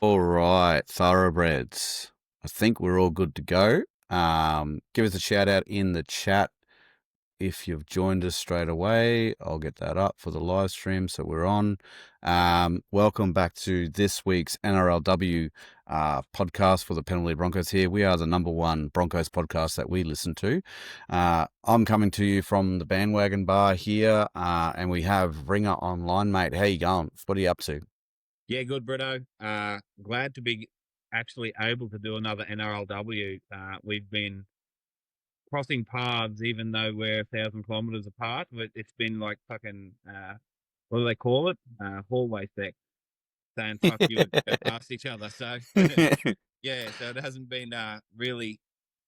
All right, thoroughbreds. I think we're all good to go. Give us a shout out in the chat if you've joined us straight away. I'll get that up for the live stream, so we're on. Welcome back to this week's NRLW podcast for the Penalty Broncos here. We are the number one Broncos podcast that we listen to. I'm coming to you from the Bandwagon Bar here, and we have Ringer online, mate. How you going? What are you up to? Yeah, good, Brito. Glad to be actually able to do another NRLW. We've been crossing paths, even though we're 1,000 kilometers apart. But it's been like fucking, what do they call it? Hallway sex. Saying fuck you and go past each other. So, yeah, so it hasn't been really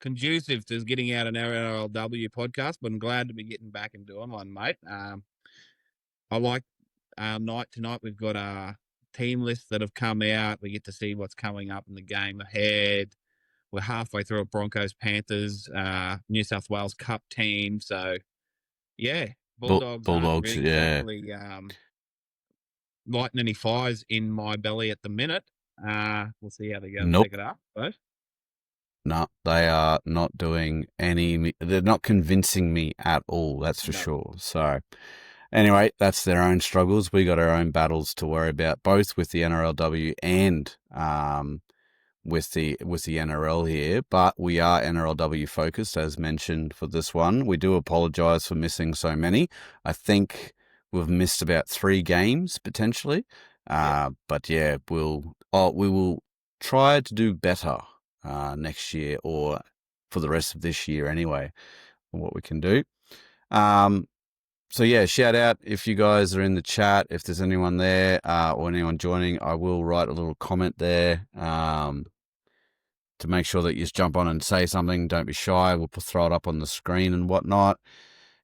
conducive to getting out an NRLW podcast, but I'm glad to be getting back and doing one, mate. I like night tonight. We've got team lists that have come out. We get to see what's coming up in the game ahead. We're halfway through a Broncos Panthers New South Wales Cup team. So yeah, Bulldogs aren't Bulldogs, really yeah. exactly lighting any fires in my belly at the minute. We'll see how they go and Nope. pick it up. But No, they are not doing any. They're not convincing me at all. That's for no. sure. So, anyway, that's their own struggles. We got our own battles to worry about, both with the NRLW and with the NRL here. But we are NRLW focused, as mentioned for this one. We do apologise for missing so many. I think we've missed about 3 games potentially. But yeah, we will try to do better next year, or for the rest of this year anyway, what we can do. So yeah, shout out if you guys are in the chat, if there's anyone there or anyone joining, I will write a little comment there to make sure that you just jump on and say something. Don't be shy. We'll throw it up on the screen and whatnot.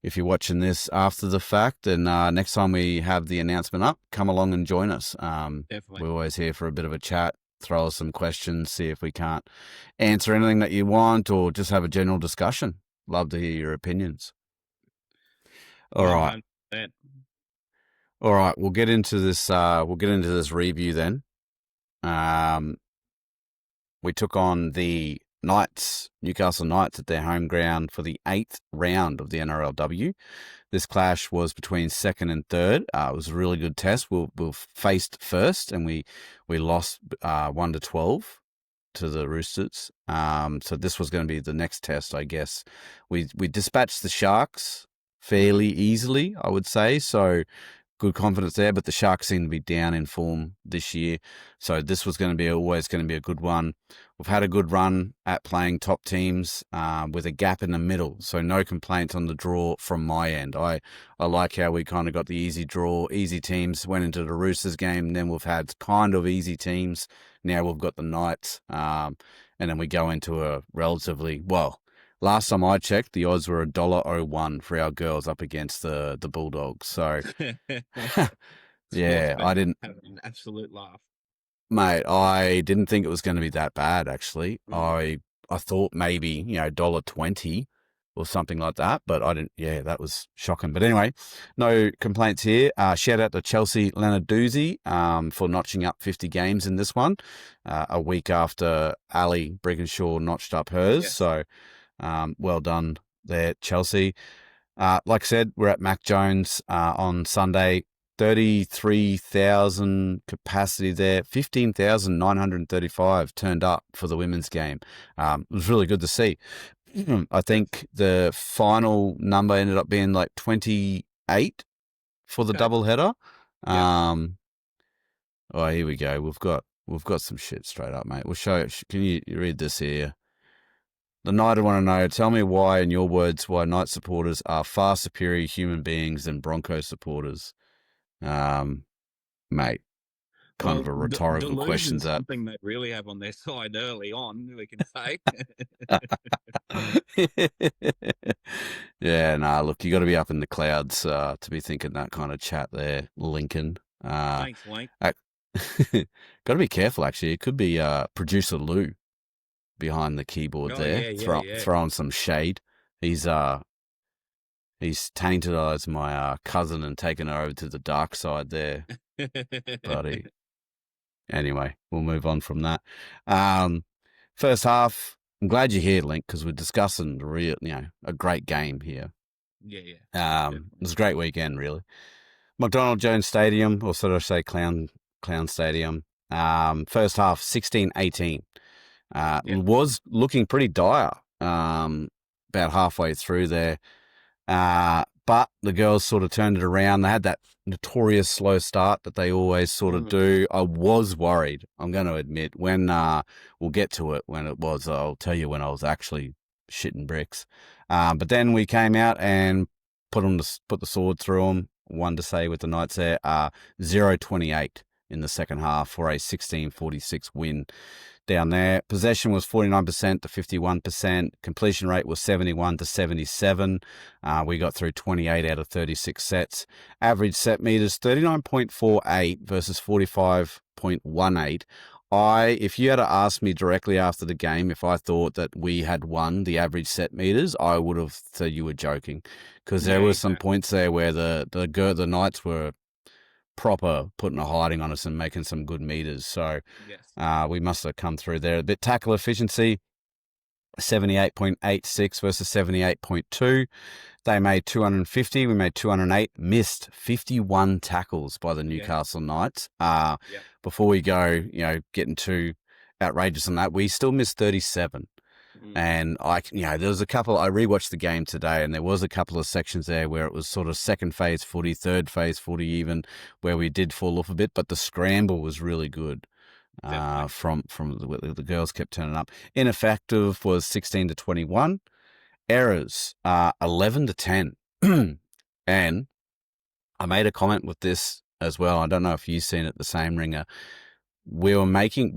If you're watching this after the fact, and next time we have the announcement up, come along and join us. Definitely. We're always here for a bit of a chat. Throw us some questions, see if we can't answer anything that you want, or just have a general discussion. Love to hear your opinions. All right. 100%. All right. We'll get into this. Review then. We took on the Newcastle Knights at their home ground for the 8th round of the NRLW. This clash was between second and third. It was a really good test. We faced first, and we lost 1-12 to the Roosters. So this was going to be the next test, I guess. We dispatched the Sharks fairly easily, I would say. So good confidence there, but the Sharks seem to be down in form this year. So this was always going to be a good one. We've had a good run at playing top teams with a gap in the middle. So no complaints on the draw from my end. I like how we kind of got the easy draw, easy teams, went into the Roosters game. Then we've had kind of easy teams. Now we've got the Knights. And then we go into a relatively, last time I checked, the odds were $1.01 for our girls up against the Bulldogs. So, yeah, I didn't have an absolute laugh, mate. I didn't think it was going to be that bad. Actually, I thought maybe $1.20 or something like that, but I didn't. Yeah, that was shocking. But anyway, no complaints here. Shout out to Chelsea Leonarduzzi for notching up 50 games in this one, a week after Ali Brigginshaw notched up hers. Yes. So. Well done there, Chelsea. Like I said, we're at Mac Jones on Sunday. 33,000 capacity there. 15,935 turned up for the women's game. It was really good to see. I think the final number ended up being like 28 for the doubleheader. Oh, here we go. We've got some shit straight up, mate. We'll show it. Can you read this here? The Knight, I want to know, tell me why, in your words, why Knight supporters are far superior human beings than Broncos supporters. Mate, kind of a rhetorical question. Delusion's something they really have on their side early on, we can say. Yeah, nah, look, you got to be up in the clouds to be thinking that kind of chat there, Lincoln. Thanks, Link. Got to be careful, actually. It could be producer Lou behind the keyboard there, throwing some shade. He's tainted my cousin and taken her over to the dark side there, buddy. anyway, we'll move on from that. First half, I'm glad you're here, Link, because we're discussing a great game here. Yeah, It was a great weekend, really. McDonald Jones Stadium, or should I say Clown Stadium. First half, 16-18. Was looking pretty dire about halfway through there. But the girls sort of turned it around. They had that notorious slow start that they always sort of do. I was worried, I'm going to admit, when we'll get to it when it was. I'll tell you when I was actually shitting bricks. But then we came out and put the sword through them. One to say with the Knights there, 0-28 in the second half for a 16-46 win down there. Possession was 49% to 51%. Completion rate was 71 to 77. We got through 28 out of 36 sets. Average set meters 39.48 versus 45.18. If you had to ask me directly after the game if I thought that we had won the average set meters, I would have said you were joking, because there were some points there where the Knights were proper putting a hiding on us and making some good meters. So we must have come through there a bit. Tackle efficiency, 78.86 versus 78.2. They made 250. We made 208. Missed 51 tackles by the Newcastle Knights. Before we go, getting too outrageous on that, we still missed 37. And there was a couple, I rewatched the game today, and there was a couple of sections there where it was sort of second phase footy, third phase footy even, where we did fall off a bit, but the scramble was really good. From the girls kept turning up. Ineffective was 16 to 21. Errors, 11 to 10. And I made a comment with this as well. I don't know if you've seen it the same, Ringer. We were making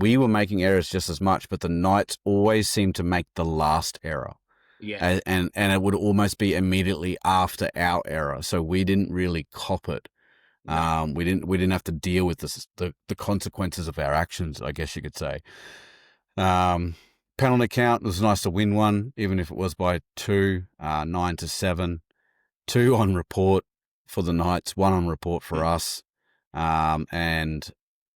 errors just as much, but the Knights always seemed to make the last error. Yeah. And it would almost be immediately after our error. So we didn't really cop it. No. We didn't have to deal with the consequences of our actions, I guess you could say. Penalty count, it was nice to win one, even if it was by 2, 9-7. 2 on report for the Knights, 1 on report for us, and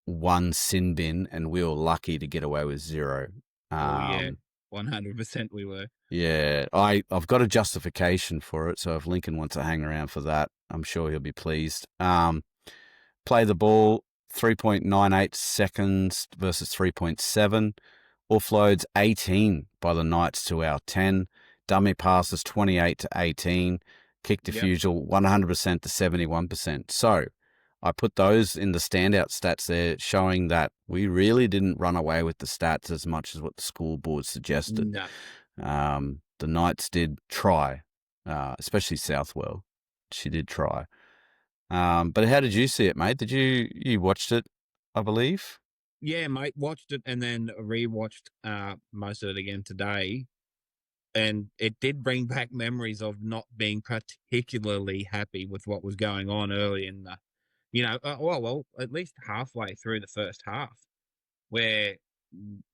1 sin bin, and we were lucky to get away with 0. 100% we were. Yeah, I've got a justification for it, so if Lincoln wants to hang around for that, I'm sure he'll be pleased. Play the ball, 3.98 seconds versus 3.7. Offloads, 18 by the Knights to our 10. Dummy passes, 28 to 18. Kick defusal, 100% to 71%. So I put those in the standout stats there, showing that we really didn't run away with the stats as much as what the school board suggested. No. The Knights did try, especially Southwell. She did try. But how did you see it, mate? Did you watched it, I believe? Yeah, mate, watched it and then rewatched most of it again today. And it did bring back memories of not being particularly happy with what was going on early in the, at least halfway through the first half, where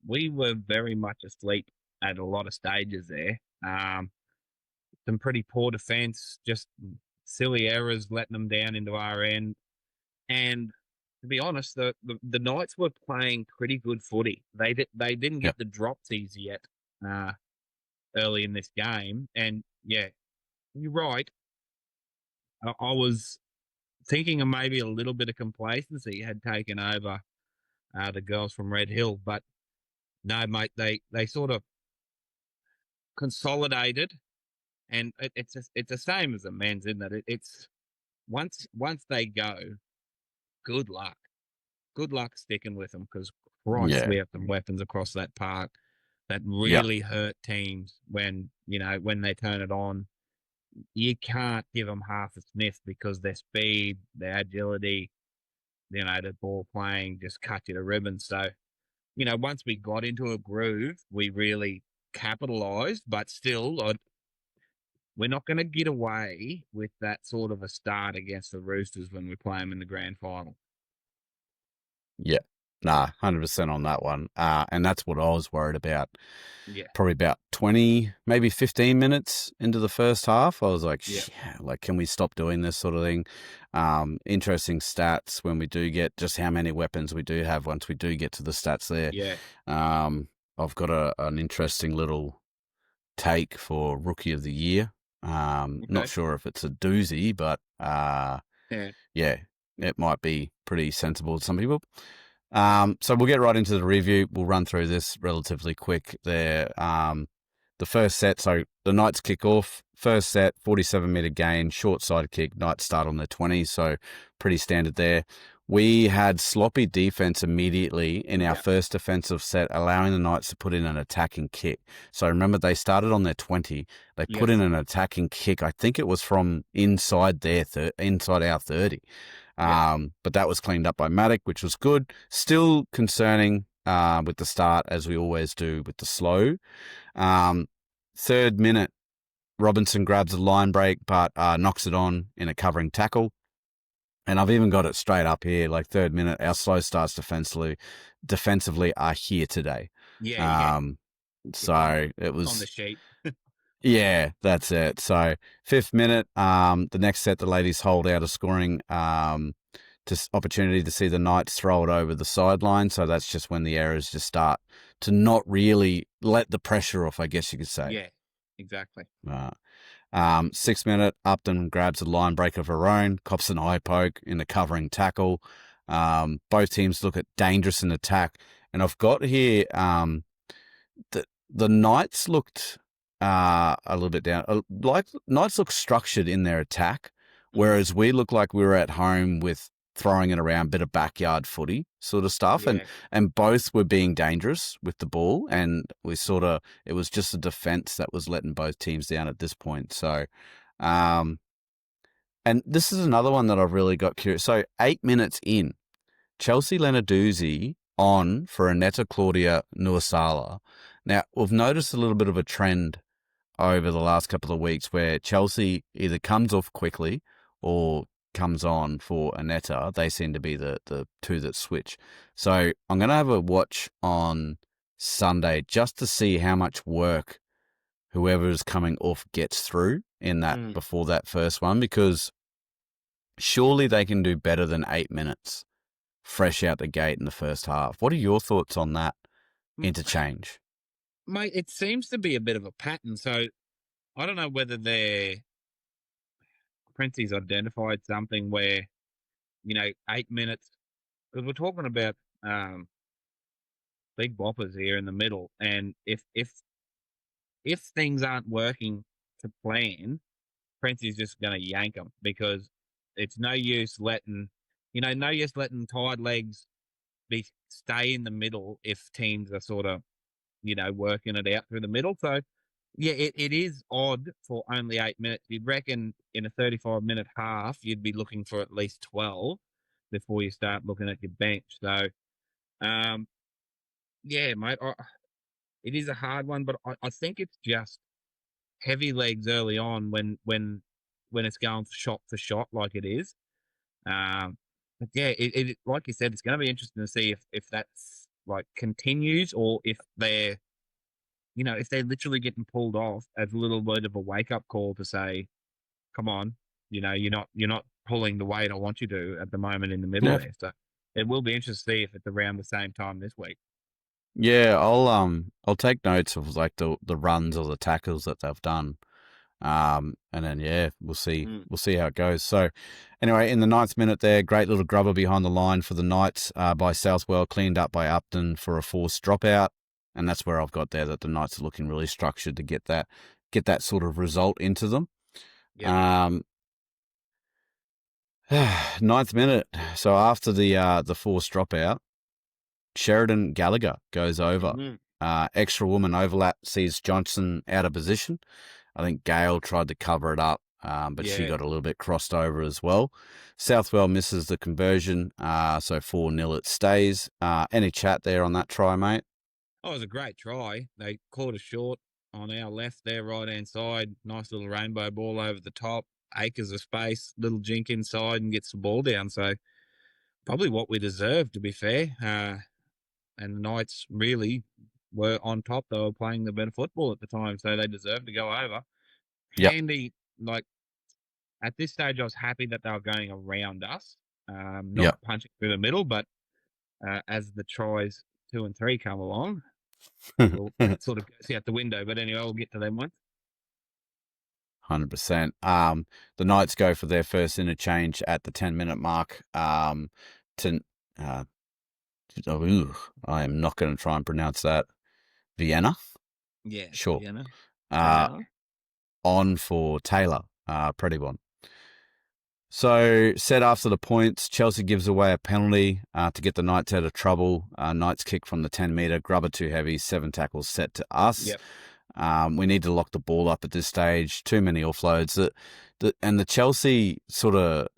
we were very much asleep at a lot of stages there. Some pretty poor defense, just silly errors, letting them down into our end. And to be honest, the Knights were playing pretty good footy. They didn't get the dropsies yet early in this game. And yeah, you're right. I was thinking of maybe a little bit of complacency had taken over the girls from Red Hill, but no, mate, they sort of consolidated, and it's the same as the men's, isn't it? It's once they go, good luck. Good luck sticking with them, because Christ, we have some weapons across that park that really hurt teams when they turn it on. You can't give them half a sniff, because their speed, their agility, the ball playing just cut you to ribbons. So, once we got into a groove, we really capitalised, but still, we're not going to get away with that sort of a start against the Roosters when we play them in the grand final. Yeah. Nah, 100% on that one. And that's what I was worried about. Yeah. Probably about 20, maybe 15 minutes into the first half, I was like, Yeah. like, can we stop doing this sort of thing? Interesting stats when we do get just how many weapons we do have once we do get to the stats there. Yeah. I've got an interesting little take for Rookie of the Year. Okay. Not sure if it's a doozy, but Yeah. yeah, it might be pretty sensible to some people. So we'll get right into the review. We'll run through this relatively quick there. The first set, so the Knights kick off. First set, 47-metre gain, short-sided kick. Knights start on their 20s, so pretty standard there. We had sloppy defense immediately in our first defensive set, allowing the Knights to put in an attacking kick. So remember, they started on their 20. They put in an attacking kick. I think it was from inside inside our 30. But that was cleaned up by Matic, which was good. Still concerning with the start, as we always do with the slow. Third minute, Robinson grabs a line break, but knocks it on in a covering tackle. And I've even got it straight up here, like third minute, our slow starts defensively are here today. Yeah. So it was on the sheet. Yeah, that's it. So fifth minute, the next set, the ladies hold out a scoring opportunity to see the Knights throw it over the sideline. So that's just when the errors just start to not really let the pressure off, I guess you could say. Yeah, exactly. 6th minute, Upton grabs a line break of her own, cops an eye poke in the covering tackle. Both teams look at dangerous in attack. And I've got here the Knights looked a little bit down. Like Knights look structured in their attack, whereas we look like we were at home with throwing it around, bit of backyard footy sort of stuff, and both were being dangerous with the ball, and it was just the defense that was letting both teams down at this point. So, and this is another one that I've really got curious. So 8 minutes in, Chelsea Leonarduzzi on for Aneta Claudia Nuasala. Now, we've noticed a little bit of a trend over the last couple of weeks where Chelsea either comes off quickly or comes on for Aneta. They seem to be the two that switch. So I'm going to have a watch on Sunday just to see how much work whoever is coming off gets through in that before that first one, because surely they can do better than 8 minutes fresh out the gate in the first half. What are your thoughts on that interchange? Mate, it seems to be a bit of a pattern. So I don't know whether Princey's identified something where, 8 minutes, because we're talking about big boppers here in the middle. And if things aren't working to plan, Princey's just going to yank them, because it's no use letting tired legs stay in the middle if teams are sort of, working it out through the middle. So, yeah, it is odd for only 8 minutes. You'd reckon in a 35-minute half, you'd be looking for at least 12 before you start looking at your bench. So, yeah, mate, it is a hard one, but I think it's just heavy legs early on when it's going for shot like it is. But yeah, it like you said, it's going to be interesting to see if that's like continues, or if they're literally getting pulled off as a little bit of a wake up call to say, come on, you're not pulling the weight I want you to at the moment in the middle there. So it will be interesting to see if it's around the same time this week. Yeah, I'll take notes of like the runs or the tackles that they've done. And then we'll see how it goes. So anyway, in the 9th minute there, great little grubber behind the line for the Knights by Southwell, cleaned up by Upton for a forced dropout. And that's where I've got there that the Knights are looking really structured to get that sort of result into them. Yep. 9th minute. So after the forced dropout, Sheridan Gallagher goes over. Extra woman overlap sees Johnson out of position. I think Gale tried to cover it up, but she got a little bit crossed over as well. Southwell misses the conversion, so 4-0 it stays. Any chat there on that try, mate? Oh, it was a great try. They caught a short on our left there, right-hand side. Nice little rainbow ball over the top. Acres of space, little jink inside and gets the ball down. So probably what we deserved, to be fair. And the Knights really were on top. They were playing the better football at the time, so they deserved to go over. Yep. Handy, like at this stage, I was happy that they were going around us, not Yep. punching through the middle. But as the tries 2 and 3 come along, well, that sort of goes out the window. But anyway, we'll get to them ones. 100%. The Knights go for their first interchange at the 10-minute mark. I am not going to try and pronounce that. Vienna? Yeah, Sure. Vienna. On for Taylor, Predibon. So, set after the points, Chelsea gives away a penalty to get the Knights out of trouble. Knights kick from the 10-metre, grubber too heavy, 7 tackles set to us. Yep. We need to lock the ball up at this stage. Too many offloads. And the Chelsea sort of,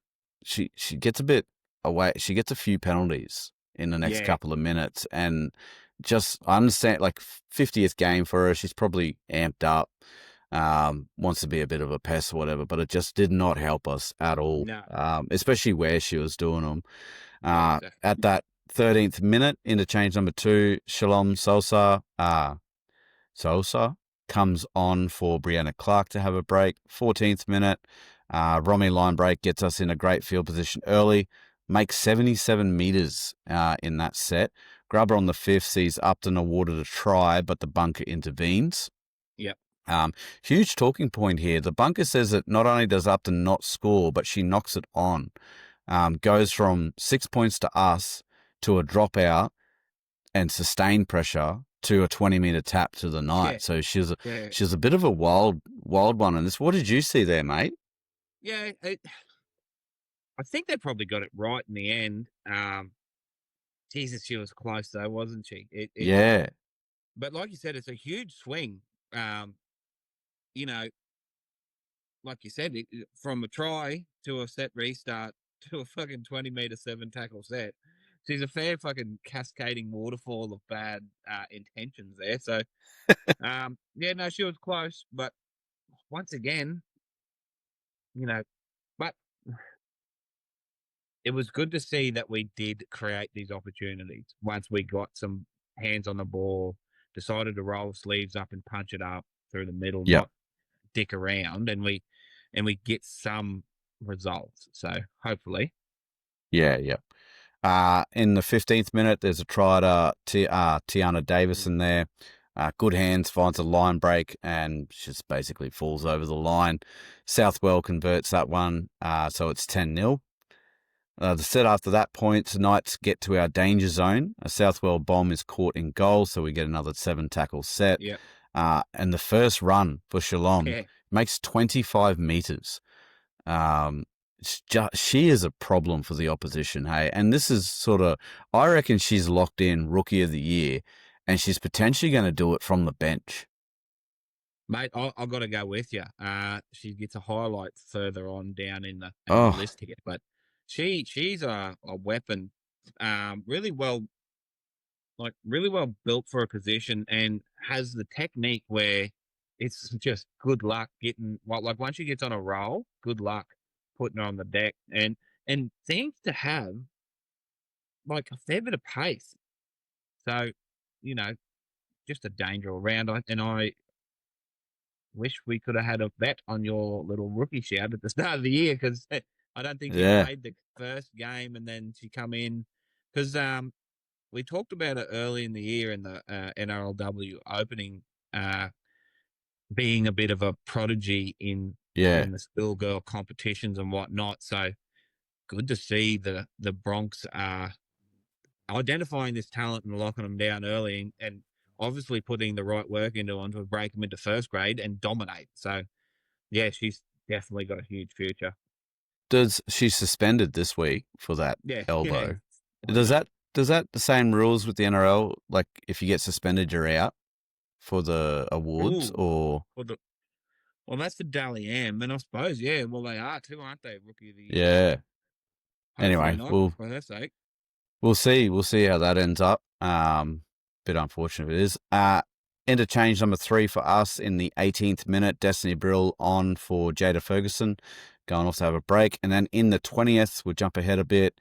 she gets a bit away. She gets a few penalties in the next couple of minutes. And just, I understand, like 50th game for her, she's probably amped up. Wants to be a bit of a pest or whatever, but it just did not help us at all. No. Especially where she was doing them. Exactly. At that 13th minute, interchange number 2, Shalom Sosa comes on for Brianna Clark to have a break. 14th minute, Romy line break gets us in a great field position early, makes 77 metres in that set. Grubber on the 5th sees Upton awarded a try, but the bunker intervenes. Yep. Huge talking point here. The bunker says that not only does Upton not score, but she knocks it on. Goes from 6 points to us to a dropout and sustained pressure to a 20-metre tap to the Knight. So she's a bit of a wild one in this. What did you see there, mate? Yeah, I think they probably got it right in the end. Jesus, she was close though, wasn't she? Yeah. But like you said, it's a huge swing. You know, like you said, from a try to a set restart to a fucking 20-metre 7 tackle set. She's a fair fucking cascading waterfall of bad intentions there. So, she was close. But once again, but it was good to see that we did create these opportunities once we got some hands on the ball, decided to roll sleeves up and punch it up through the middle, not dick around, and we get some results. So hopefully. Yeah. In the 15th minute, there's a try to Tiana Davison there. Good hands, finds a line break, and just basically falls over the line. Southwell converts that one, so it's 10-0. The set after that point, the Knights get to our danger zone. A Southwell bomb is caught in goal, so we get another 7 tackle set. Yep. And the first run for Shalom makes 25 metres. She is a problem for the opposition, hey? And this is sort of, I reckon she's locked in Rookie of the Year, and she's potentially going to do it from the bench. Mate, I've got to go with you. She gets a highlight further on down in the list here, but she's a weapon, really well built for a position, and has the technique where it's just good luck getting, like once she gets on a roll, good luck putting her on the deck, and seems to have like a fair bit of pace. So, just a danger all round. And I wish we could have had a bet on your little rookie shout at the start of the year, because I don't think she played the first game and then she come in, because we talked about it early in the year in the NRLW opening, being a bit of a prodigy in the schoolgirl competitions and whatnot. So good to see the Bronx are identifying this talent and locking them down early, and obviously putting the right work into them to break them into first grade and dominate. So, yeah, she's definitely got a huge future. She's suspended this week for that elbow? Yeah. Does that the same rules with the NRL? Like, if you get suspended, you're out for the awards, or? Well, that's for Dally M, and I suppose, they are too, aren't they? Rookie of the Year. Yeah. Hopefully Anyway, not, for her sake. We'll see how that ends up. Bit unfortunate it is. Interchange number 3 for us in the 18th minute. Destiny Brill on for Jada Ferguson, going off to have a break. And then in the 20th, we'll jump ahead a bit.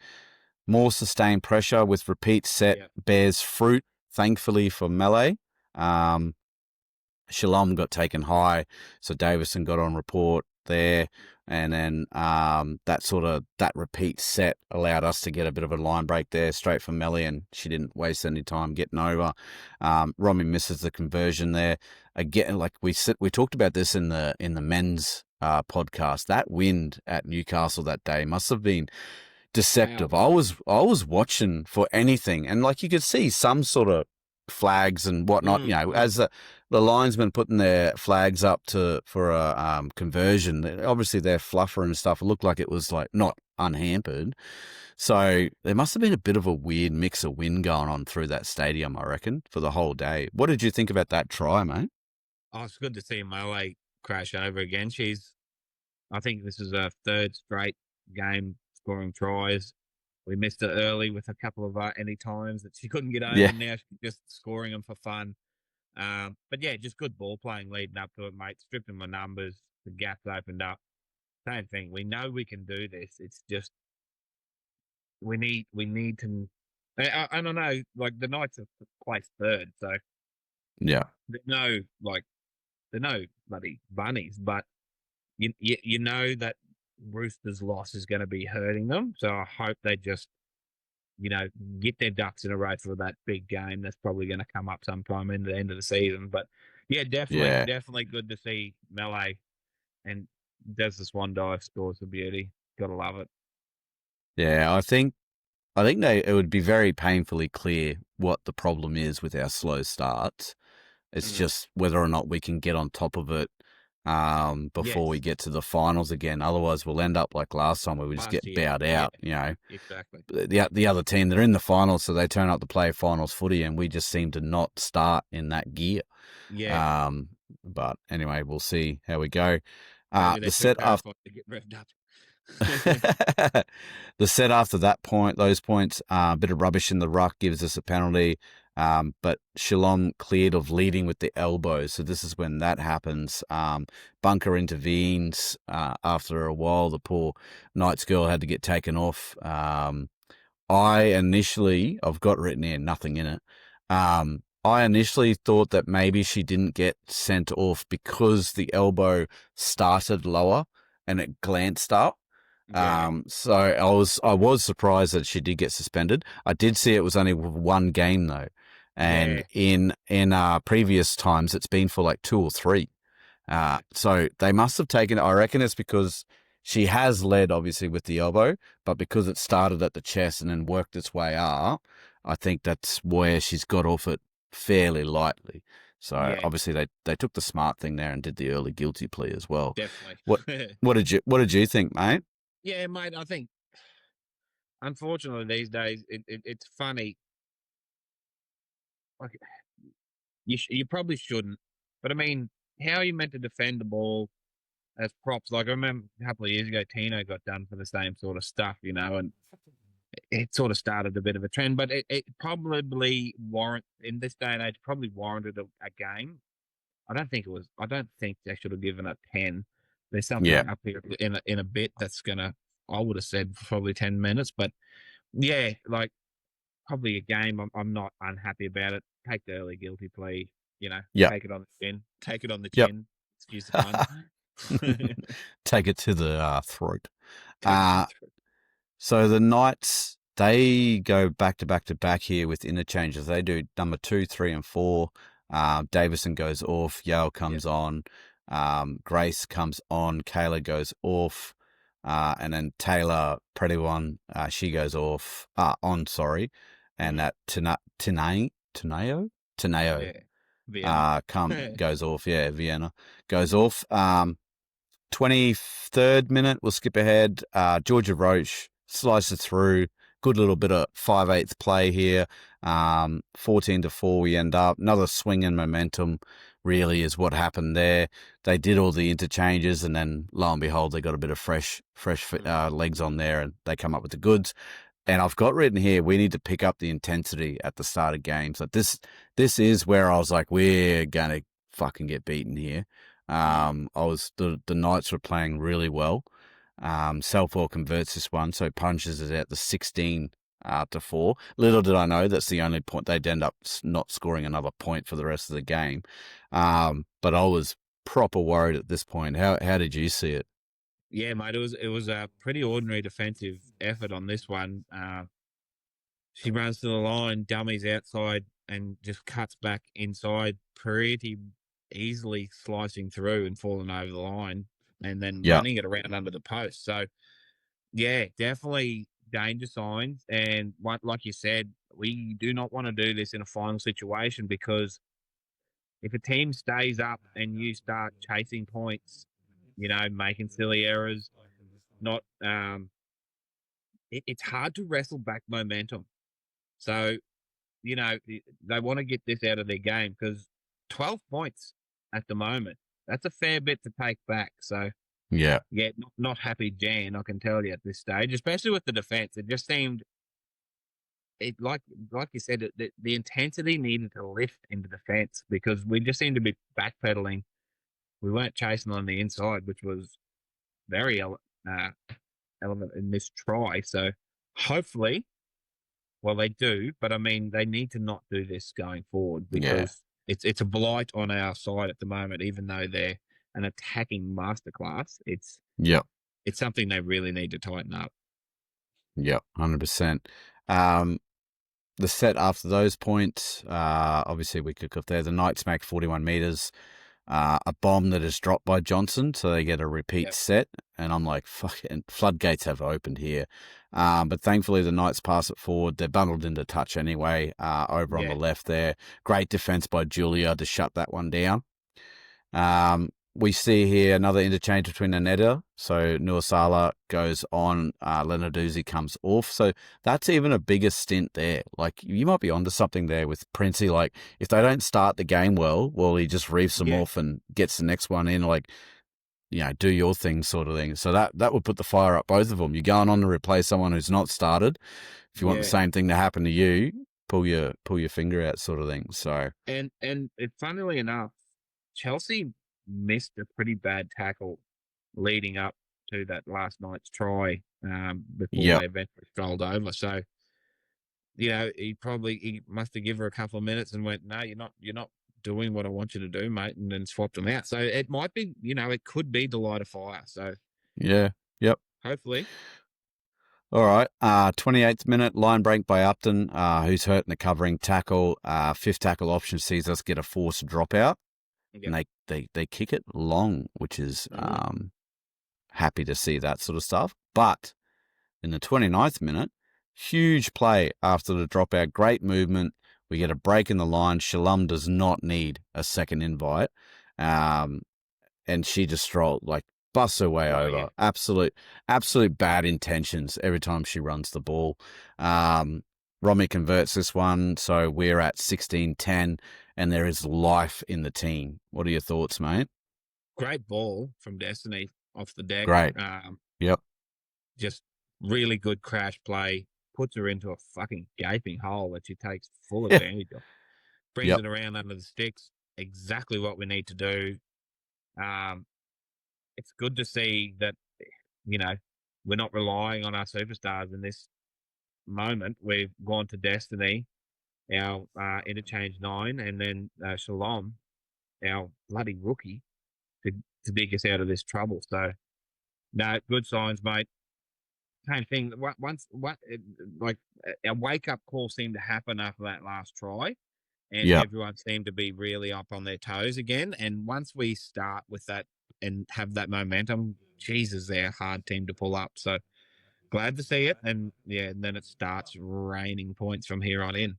more sustained pressure with repeat set bears fruit, thankfully for Melee. Shalom got taken high, so Davison got on report there, and then that repeat set allowed us to get a bit of a line break there straight from Melly, and she didn't waste any time getting over. Romy misses the conversion there again. Like we talked about this in the men's podcast. That wind at Newcastle that day must have been deceptive. Wow. I was watching for anything, and like you could see some sort of flags and whatnot, as the linesmen putting their flags up for a conversion. Obviously, their fluffer and stuff looked like it was like not unhampered. So there must have been a bit of a weird mix of wind going on through that stadium, I reckon, for the whole day. What did you think about that try, mate? Oh, it's good to see Moe crash over again. I think this is her third straight game scoring tries. We missed it early with a couple of any times that she couldn't get over. Yeah. Now she's just scoring them for fun. But yeah, just good ball playing leading up to it, mate. Stripping my numbers, the gaps opened up. Same thing. We know we can do this. It's just we need to. I don't know. Like the Knights have placed third, so yeah, they're no bloody bunnies, but you know that Roosters' loss is going to be hurting them. So I hope they just, get their ducks in a row for that big game. That's probably going to come up sometime in the end of the season. But yeah, definitely good to see Melee and does the swan dive, scores for beauty. Gotta love it. Yeah, I think it would be very painfully clear what the problem is with our slow starts. It's just whether or not we can get on top of it before we get to the finals again. Otherwise, we'll end up like last time where we just get bowed out. Exactly. The other team, they're in the finals, so they turn up to play finals footy, and we just seem to not start in that gear. Yeah. But anyway, we'll see how we go. The set after to get revved up. The set after those points, a bit of rubbish in the ruck gives us a penalty. But Shalom cleared of leading with the elbow. So this is when that happens. Bunker intervenes. After a while, the poor Knights girl had to get taken off. I've got written here, nothing in it. I initially thought that maybe she didn't get sent off because the elbow started lower and it glanced up. So I was surprised that she did get suspended. I did see it was only one game though. And in previous times, it's been for like 2 or 3. So they must have taken it. I reckon it's because she has led, obviously, with the elbow, but because it started at the chest and then worked its way up, I think that's where she's got off it fairly lightly. So obviously they took the smart thing there and did the early guilty plea as well. Definitely. What did you think, mate? Yeah, mate. I think unfortunately these days it's funny. Like you probably shouldn't, but I mean, how are you meant to defend the ball as props? Like I remember a couple of years ago, Tino got done for the same sort of stuff, and it sort of started a bit of a trend. But it probably in this day and age probably warranted a game. I don't think they should have given it 10. There's something up here in a bit that's gonna. I would have said probably 10 minutes, but yeah, like. Probably a game. I'm not unhappy about it. Take the early guilty plea. Take it on the chin. Take it on the chin. Excuse the pun. Take it to the throat. So the Knights, they go back to back to back here with interchanges. They do number 2, 3, and 4. Davison goes off. Yale comes on. Grace comes on. Kayla goes off. And then Taylor Prediwan, she goes off. Sorry. And that Teneo goes off. Yeah, Vienna goes off. 23rd minute, we'll skip ahead. Georgia Roach slices through. Good little bit of 5/8 play here. 14-4 we end up. Another swing and momentum really is what happened there. They did all the interchanges and then lo and behold, they got a bit of fresh legs on there and they come up with the goods. And I've got written here, we need to pick up the intensity at the start of games. Like this is where I was like, we're going to fucking get beaten here. The Knights were playing really well. Selfwell converts this one, so punches it out the 16 to 4. Little did I know that's the only point. They'd end up not scoring another point for the rest of the game. But I was proper worried at this point. How did you see it? Yeah, mate, it was a pretty ordinary defensive effort on this one. She runs to the line, dummies outside, and just cuts back inside, pretty easily slicing through and falling over the line, and then Yeah, running it around under the post. So, yeah, definitely danger signs. And like you said, we do not want to do this in a final situation, because if a team stays up and you start chasing points, making silly errors, not it's hard to wrestle back momentum. So, they want to get this out of their game, because 12 points at the moment, that's a fair bit to take back. So, yeah, yeah, not happy Jan, I can tell you at this stage, especially with the defense. It just seemed, like you said, the intensity needed to lift in the defense, because we just seemed to be backpedaling. We weren't chasing on the inside, which was very element in this try. So hopefully, well, they do, but I mean, they need to not do this going forward, yeah, because it's a blight on our side at the moment. Even though they're an attacking masterclass, yeah, it's something they really need to tighten up. yeah, 100%. The set after those points, obviously we kick off there. The Knights make 41 metres. A bomb that is dropped by Johnson, so they get a repeat Yep. set. And I'm like, fucking floodgates have opened here. But thankfully, the Knights pass it forward. They're bundled into touch anyway, over on the Yeah. left there. Great defense by Julia to shut that one down. We see here another interchange between Aneta. So Nuasala goes on, Leonarduzzi comes off. So that's even a bigger stint there. Like, you might be onto something there with Princey. Like, if they don't start the game well, he just reefs them Yeah. off and gets the next one in. Like, do your thing sort of thing. So that would put the fire up both of them. You're going on to replace someone who's not started. If you want the Yeah. same thing to happen to you, pull your finger out sort of thing. So, And funnily enough, Chelsea missed a pretty bad tackle leading up to that last night's try, before yep. they eventually strolled over. So, he must have given her a couple of minutes and went, "No, you're not doing what I want you to do, mate," and then swapped them out. So it might be, it could be the light of fire. So Yeah. Yep. hopefully, All right. 28th minute, line break by Upton, who's hurt in the covering tackle. Fifth tackle option sees us get a forced dropout. yeah, And they kick it long, which is happy to see that sort of stuff. But in the 29th minute, huge play after the dropout, great movement. We get a break in the line. Shalom does not need a second invite. And she just strolled, like, busts her way over. yeah. Absolute bad intentions every time she runs the ball. Romy converts this one, so we're at 16-10, and there is life in the team. What are your thoughts, mate? Great ball from Destiny off the deck. Great. Yep. Just really good crash play. Puts her into a fucking gaping hole that she takes full advantage of. Brings Yep. it around under the sticks. Exactly what we need to do. It's good to see that, we're not relying on our superstars in this moment. We've gone to Destiny, our interchange 9, and then Shalom, our bloody rookie, to dig us out of this trouble. So, no, good signs, mate. Same thing. A wake up call seemed to happen after that last try, and Yep. everyone seemed to be really up on their toes again. And once we start with that and have that momentum, Jesus, they're a hard team to pull up. So glad to see it. And and then it starts raining points from here on in.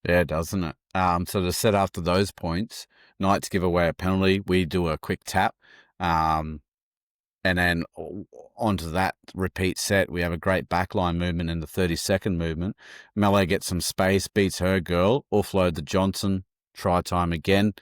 Yeah, doesn't it? So to set after those points, Knights give away a penalty. We do a quick tap. And then onto that repeat set, we have a great backline movement in the 32nd movement. Melee gets some space, beats her girl, offload the Johnson, try time again.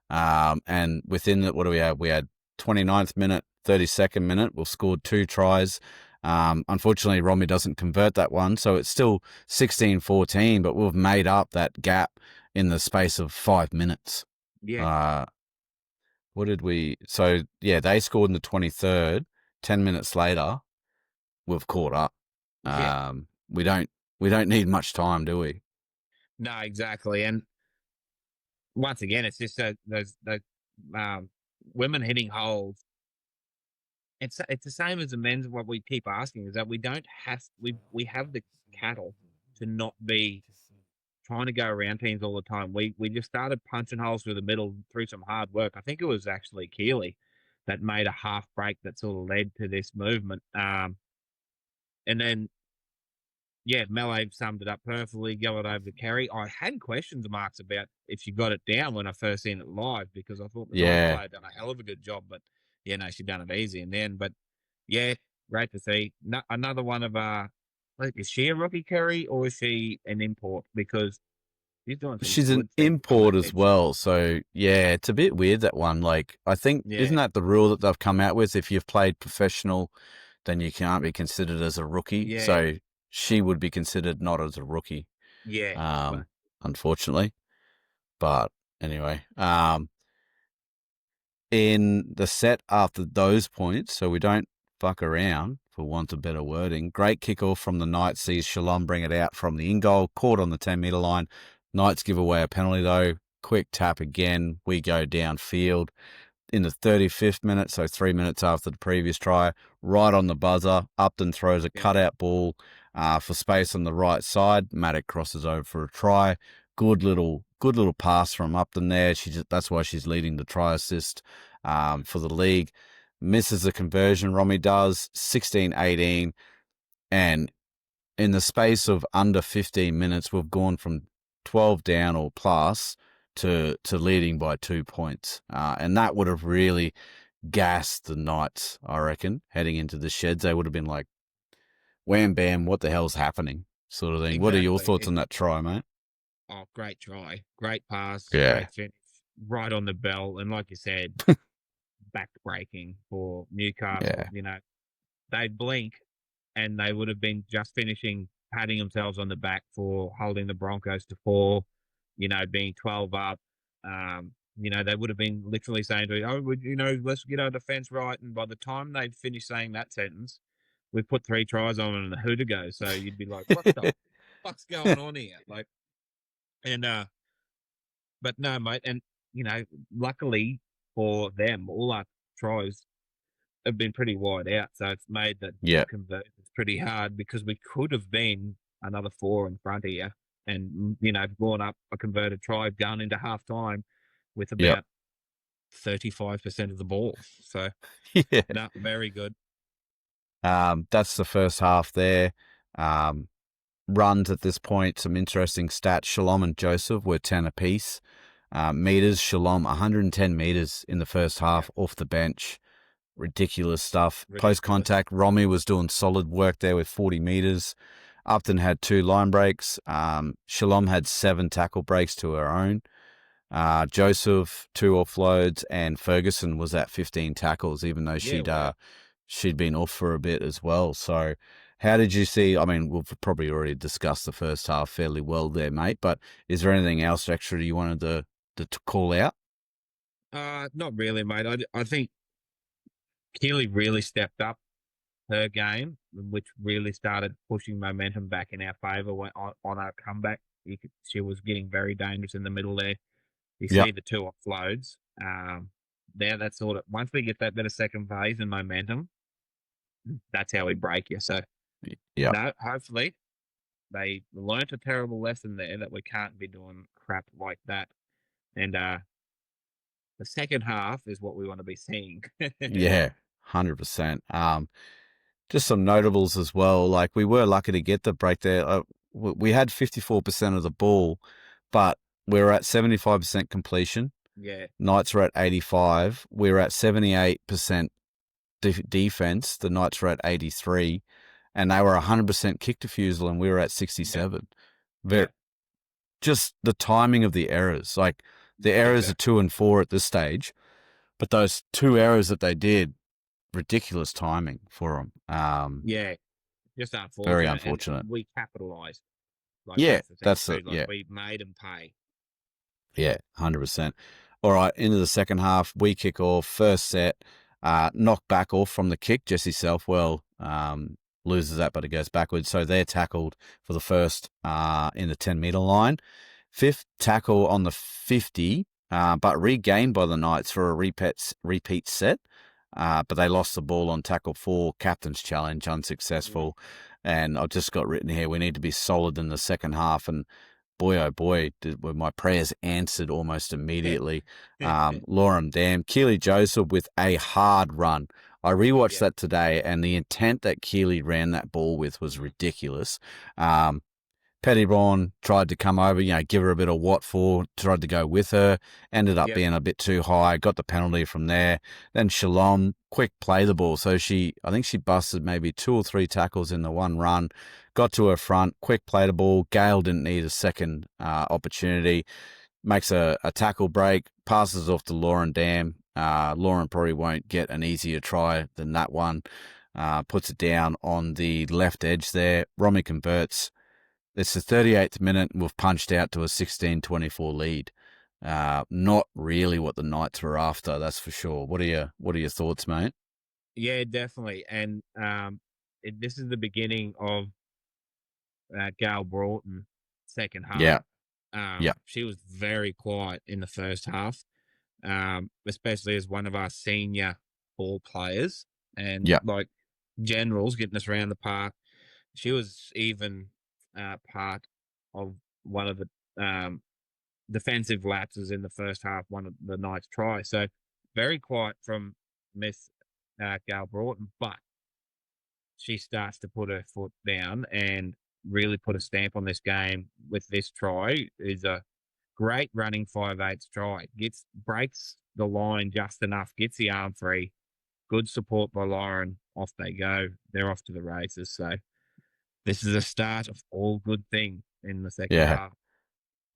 And within it, what do we have? We had 29th minute, 32nd minute. We've scored 2 tries. Unfortunately, Romy doesn't convert that one, so it's still 16-14, but we've made up that gap in the space of 5 minutes. Yeah. What did we... So, yeah, they scored in the 23rd. 10 minutes later, we've caught up. Yeah. We don't we don't need much time, do we? No, exactly. And once again, it's just those women hitting holes. It's the same as the men's. What we keep asking is that we have the cattle to not be trying to go around teams all the time. We just started punching holes through the middle through some hard work. I think it was actually Keeley that made a half break that sort of led to this movement. And then yeah, Melee summed it up perfectly. Go it over to Kerry. I had questions marks about if she got it down when I first seen it live because I thought the Knights player done a hell of a good job. But yeah, no, she done it easy in the end. But yeah, great to see. Another one of is she a rookie, Kerry, or is she an import? Because she's doing some She's an good things on import that as pitch. well. So, yeah, it's a bit weird, that one. Like, I think, isn't Yeah, that the rule that they've come out with? If you've played professional, then you can't be considered as a rookie. yeah, So she would be considered not as a rookie, yeah. But unfortunately. But anyway, in the set after those points, so we don't fuck around, for want of better wording, great kickoff from the Knights sees Shalom bring it out from the in-goal, caught on the 10-metre line. Knights give away a penalty, though. Quick tap again. We go downfield. In the 35th minute, so 3 minutes after the previous try, right on the buzzer, Upton throws a yeah, cutout ball for space on the right side. Maddock crosses over for a try. Good little pass from Upton there. That's why she's leading the try assist for the league. Misses the conversion. Romy does 16-18, and in the space of under 15 minutes, we've gone from 12 down or plus to leading by 2 points. And that would have really gassed the Knights, I reckon, heading into the sheds. They would have been like, wham, bam, what the hell's happening? Sort of thing. What are your thoughts exactly. on that try, mate? Oh, great try, great pass, Yeah. great finish, right on the bell, and like you said, back-breaking for Newcastle. Yeah. You know, they blink and they would have been just finishing, patting themselves on the back for holding the Broncos to 4, you know, being 12 up. You know, they would have been literally saying to you, oh, you know, let's get our defense right. And by the time they'd finished saying that sentence, we put 3 tries on and a who to go. So you'd be like, what the fuck's going on here? Like, and, but no, mate. And, you know, luckily for them, all our tries have been pretty wide out, so it's made the Yeah. conversions pretty hard because we could have been another 4 in front of you and, you know, gone up a converted try, gone into half time with Yep. about 35% of the ball. So, Yeah. no, very good. That's the first half there. Runs at this point, some interesting stats. Shalom and Joseph were 10 apiece. Meters, Shalom 110 meters in the first half off the bench. Ridiculous stuff. Ridiculous. Post contact, Romy was doing solid work there with 40 meters. Upton had 2 line breaks. Shalom had 7 tackle breaks to her own. Joseph 2 offloads, and Ferguson was at 15 tackles, even though she'd been off for a bit as well. So, how did you see? I mean, we've probably already discussed the first half fairly well there, mate. But is there anything else extra you wanted to call out? Not really, mate. I think Keely really stepped up her game, which really started pushing momentum back in our favour on our comeback. She was getting very dangerous in the middle there. You Yeah, see the 2 offloads. There, that's sort of once we get that bit of second phase and momentum, that's how we break you. So, yeah, no, hopefully they learnt a terrible lesson there that we can't be doing crap like that. And the second half is what we want to be seeing. yeah, 100%. Just some notables as well. Like, we were lucky to get the break there. We had 54% of the ball, but we were at 75% completion. Yeah, Knights were at 85. We were at 78% defense. The Knights were at 83, and they were 100% kick defusal, and we were at 67. yeah, Just the timing of the errors. Like, the errors are exactly. 2 and 4 at this stage, but those 2 errors that they did, ridiculous timing for them. Yeah, just Very unfortunate, and unfortunate. we capitalised. Like Yeah, that's the thing that's too. it. Like Yeah, we made them pay. yeah, 100%. All right, into the second half, we kick off first set. Knocked back off from the kick, Jesse Southwell. loses that, but it goes backwards. So they're tackled for the first in the 10-metre line. Fifth tackle on the 50, but regained by the Knights for a repeat set. But they lost the ball on tackle 4, captain's challenge, unsuccessful. And I've just got written here, we need to be solid in the second half. And boy, oh boy, were my prayers answered almost immediately. Lauren Dam, Keely Joseph with a hard run. I rewatched that today, and the intent that Keely ran that ball with was ridiculous. Pettyborn tried to come over, give her a bit of what for, tried to go with her, ended up being a bit too high, got the penalty from there. Then Shalom, quick play the ball. So I think she busted maybe 2 or 3 tackles in the one run, got to her front, quick play the ball. Gale didn't need a second opportunity, makes a tackle break, passes off to Lauren Dam. Lauren probably won't get an easier try than that one. Puts it down on the left edge there. Romy converts. It's the 38th minute, and we've punched out to a 16-24 lead. Not really what the Knights were after, that's for sure. What are your thoughts, mate? Yeah, definitely. And this is the beginning of Gail Broughton second half. She was very quiet in the first half, especially as one of our senior ball players and like generals getting us around the park. She was even part of one of the defensive lapses in the first half, one of the Knights' try. So very quiet from Miss Gail Broughton, but she starts to put her foot down and really put a stamp on this game with this try. Is a great running 5/8 try. Breaks the line just enough, gets the arm free. Good support by Lauren. Off they go. They're off to the races. So this is a start of all good things in the second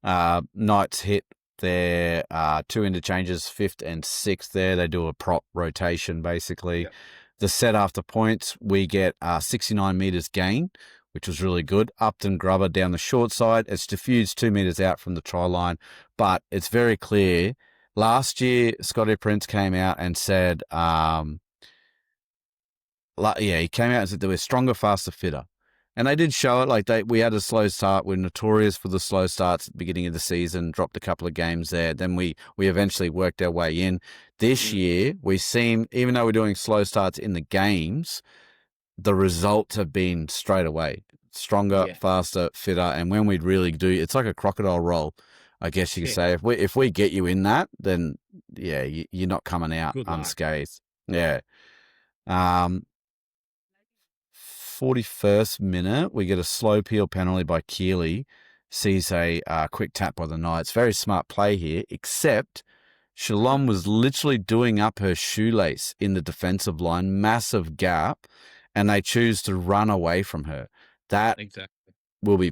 half. Knights hit their 2 interchanges, 5th and 6th there. They do a prop rotation, basically. The set after points, we get 69 metres gain, which was really good. Upton Grubber down the short side. It's diffused 2 metres out from the try line, but it's very clear. Last year, Scotty Prince came out and said, he came out and said they were stronger, faster, fitter. And they did show it. We had a slow start. We're notorious for the slow starts at the beginning of the season, dropped a couple of games there. Then we eventually worked our way in. This year, we seem, even though we're doing slow starts in the games, the results have been straight away. Stronger, faster, fitter. And when we really do, it's like a crocodile roll, I guess you could say. If we get you in that, then, you're not coming out unscathed. Yeah. 41st minute, we get a slow peel penalty by Keely. Sees a quick tap by the Knights. Very smart play here, except Shalom was literally doing up her shoelace in the defensive line, massive gap, and they choose to run away from her. That will be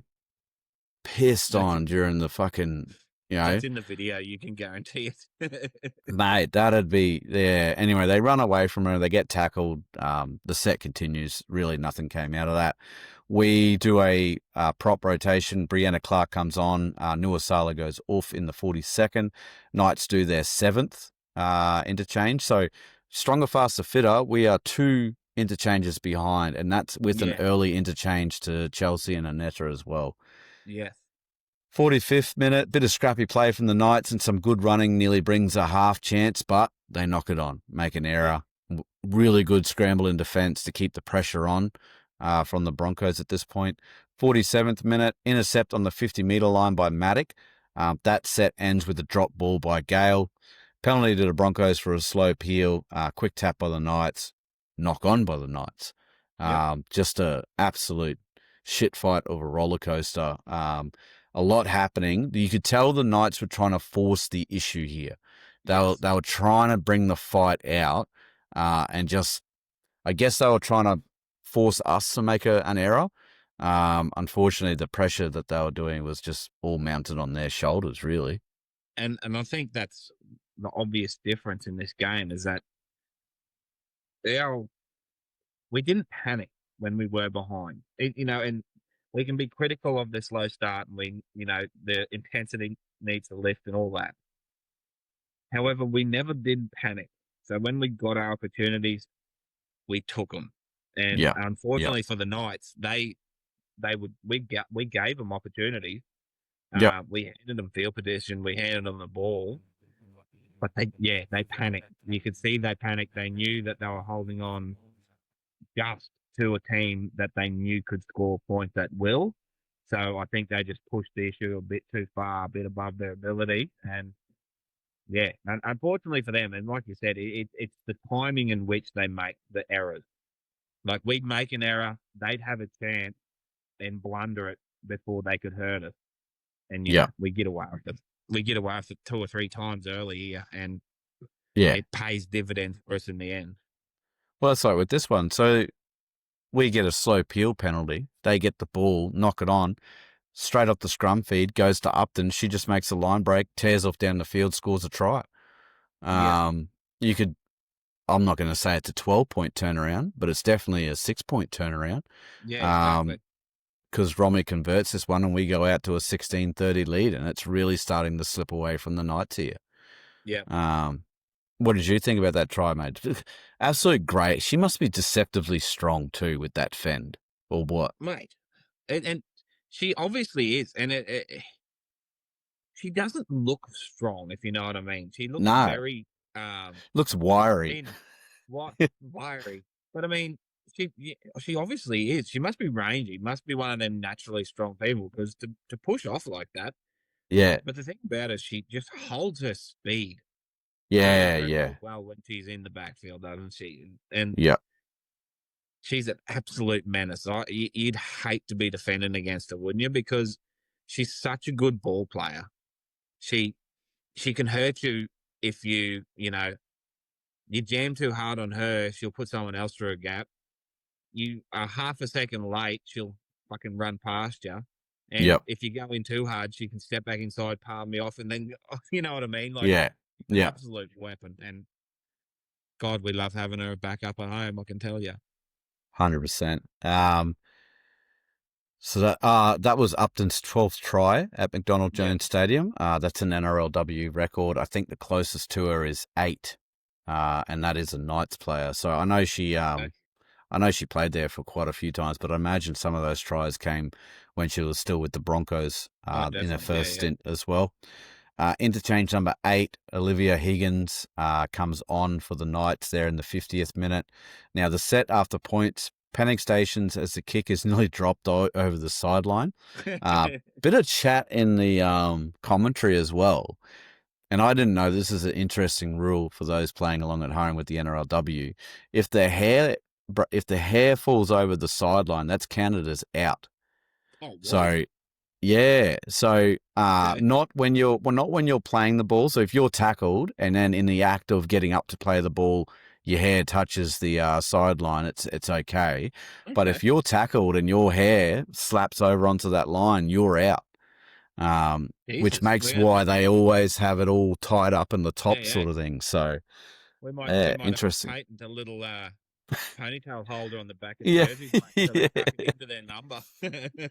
pissed on during the fucking, That's in the video, you can guarantee it. Mate, that'd be, Anyway, they run away from her. They get tackled. The set continues. Really, nothing came out of that. We do a prop rotation. Brianna Clark comes on. Nuasala goes off in the 42nd. Knights do their 7th interchange. So, stronger, faster, fitter. We are 2 interchanges behind, and that's with an early interchange to Chelsea and Aneta as well. Yes. 45th minute, bit of scrappy play from the Knights and some good running, nearly brings a half chance, but they knock it on, make an error. Really good scramble in defence to keep the pressure on from the Broncos at this point. 47th minute, intercept on the 50-metre line by Maddock. That set ends with a drop ball by Gale. Penalty to the Broncos for a slow peel, quick tap by the Knights, knock on by the Knights. Just a absolute shit fight of a roller coaster. A lot happening. You could tell the Knights were trying to force the issue here. They were trying to bring the fight out, and just, I guess they were trying to force us to make an error. Unfortunately, the pressure that they were doing was just all mounted on their shoulders, really. And I think that's the obvious difference in this game is that we didn't panic when we were behind. And we can be critical of the slow start and the intensity needs to lift and all that. However, we never did panic. So when we got our opportunities, we took them. And Yeah. Yeah. unfortunately for the Knights, we gave them opportunities. Yeah. We handed them field position, we handed them the ball, but they panicked. You could see they panicked. They knew that they were holding on just to a team that they knew could score points at will. So I think they just pushed the issue a bit too far, a bit above their ability. And yeah, unfortunately for them, and like you said, it's the timing in which they make the errors. Like we'd make an error, they'd have a chance, then blunder it before they could hurt us. And, Yeah. we get away with it. We get away with it 2 or 3 times early here, and Yeah. it pays dividends for us in the end. Well, that's like with this one. So we get a slow peel penalty. They get the ball, knock it on, straight up the scrum feed, goes to Upton. She just makes a line break, tears off down the field, scores a try. You could, I'm not going to say it's a 12-point turnaround, but it's definitely a 6-point turnaround. Yeah, exactly. Because Romy converts this one and we go out to a 16-30 lead, and it's really starting to slip away from the Knights here. Yeah. What did you think about that try, mate? Absolute great. She must be deceptively strong too with that fend, or what? Mate. And she obviously is. And she doesn't look strong, if you know what I mean. She looks No, very looks wiry. thin, wiry. But I mean, she obviously is. She must be rangy. Must be one of them naturally strong people, because to push off like that. Yeah, But the thing about her, she just holds her speed. yeah, Very yeah, well when she's in the backfield, doesn't she? And yeah, she's an absolute menace. You'd hate to be defending against her, wouldn't you? Because she's such a good ball player. She can hurt you if you jam too hard on her. She'll put someone else through a gap. You are half a second late, she'll fucking run past you. And yep, if you go in too hard, she can step back inside, palm me off, and then you know what I mean. Like, yeah, yeah, absolute weapon. And God, we love having her back up at home, I can tell you. 100%. So that was Upton's 12th try at McDonald Jones Stadium. That's an NRLW record. I think the closest to her is 8, and that is a Knights player. So I know she played there for quite a few times, but I imagine some of those tries came when she was still with the Broncos in her first stint as well. Interchange number 8, Olivia Higgins comes on for the Knights there in the 50th minute. Now the set after points, panic stations as the kick is nearly dropped over the sideline. Bit of chat in the commentary as well. And I didn't know this is an interesting rule for those playing along at home with the NRLW. If the hair falls over the sideline, that's counted as out. Oh, so yeah, so not when you're playing the ball. So if you're tackled and then in the act of getting up to play the ball, your hair touches the sideline, it's okay. But if you're tackled and your hair slaps over onto that line, you're out. Which makes why they always have it all tied up in the top sort of thing. So we might interesting. have patent a little ponytail holder on the back of Yeah, jerseys, mate, so they tuck it into their number.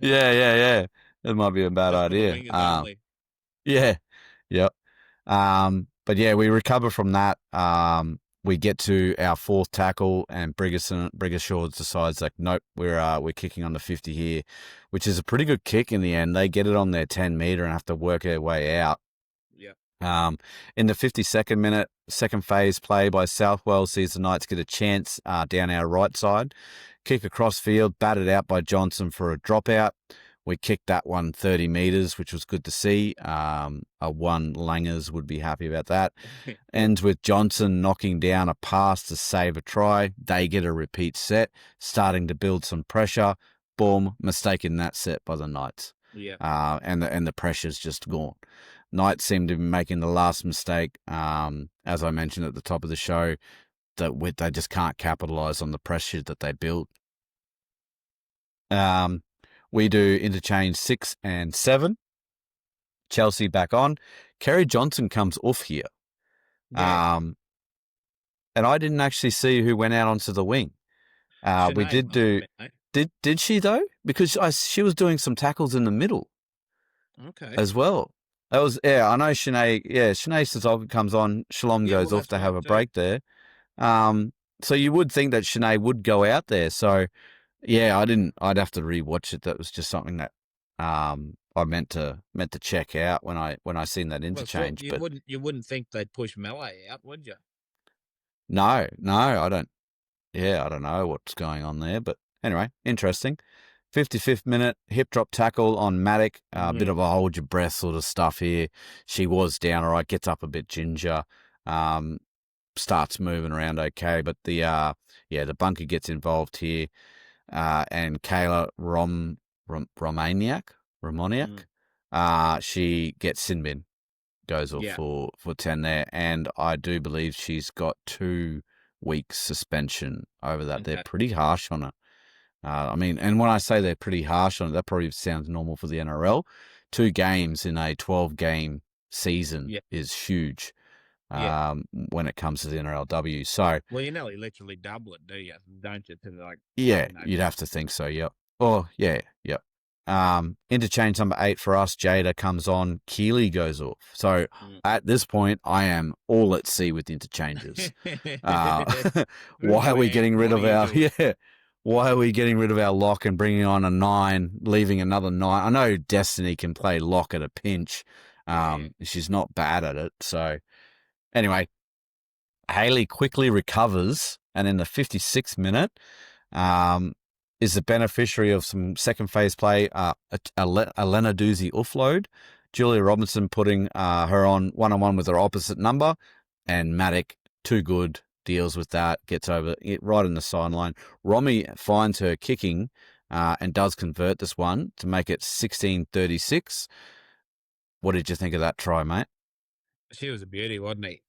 yeah. That might be a bad Just for the idea. wingers only. Yeah, yep. But yeah, we recover from that. We get to our 4th tackle, and Briggershaw decides like, nope, we're kicking on the 50 here, which is a pretty good kick in the end. They get it on their 10-meter and have to work their way out. Yeah. In the 52nd minute, second phase play by Southwell sees the Knights get a chance down our right side. Kick across field, batted out by Johnson for a dropout. We kicked that one 30 metres, which was good to see. A one Langers would be happy about that. Ends with Johnson knocking down a pass to save a try. They get a repeat set, starting to build some pressure. Boom, mistake in that set by the Knights. Yeah. And the pressure's just gone. Knights seem to be making the last mistake, as I mentioned at the top of the show, that they just can't capitalise on the pressure that they built. We do interchange 6 and 7. Chelsea back on. Kerry Johnson comes off here. Yeah. And I didn't actually see who went out onto the wing. We did do. Did she though? Because she was doing some tackles in the middle. Okay. As well. That was I know Shanae. Yeah, Shanae Sazolka comes on. Shalom goes off to have a break there. So you would think that Shanae would go out there. So yeah, I didn't. I'd have to rewatch it. That was just something that I meant to check out when I seen that Well, sure, interchange. But you wouldn't think they'd push Melee out, would you? no, I don't. Yeah, I don't know what's going on there. But anyway, interesting. 55th minute, hip drop tackle on Matic. A bit of a hold your breath sort of stuff here. She was down, all right, gets up a bit ginger, starts moving around okay. But the bunker gets involved here. And Kayla Romaniak, she gets sin bin, goes off for 10 there. And I do believe she's got 2 weeks suspension over that. Okay. They're pretty harsh on it. I mean, and when I say they're pretty harsh on it, that probably sounds normal for the NRL. 2 games in a 12-game season is huge when it comes to the NRLW. So, well, you nearly literally double it, don't you? To like, yeah, you'd have to think so. Yep. Oh, yeah, yep. Interchange number 8 for us. Jada comes on. Keely goes off. So at this point, I am all at sea with interchanges. Why are we getting rid of our Why are we getting rid of our lock and bringing on a 9, leaving another 9? I know Destiny can play lock at a pinch. She's not bad at it. So anyway, Haley quickly recovers, and in the 56th minute, is the beneficiary of some second phase play, a Leonarduzzi offload. Julia Robinson putting her on one-on-one with her opposite number, and Matic, too good, deals with that, gets over it right in the sideline. Romy finds her kicking and does convert this one to make it 16-36. What did you think of that try, mate? She was a beauty, wasn't he?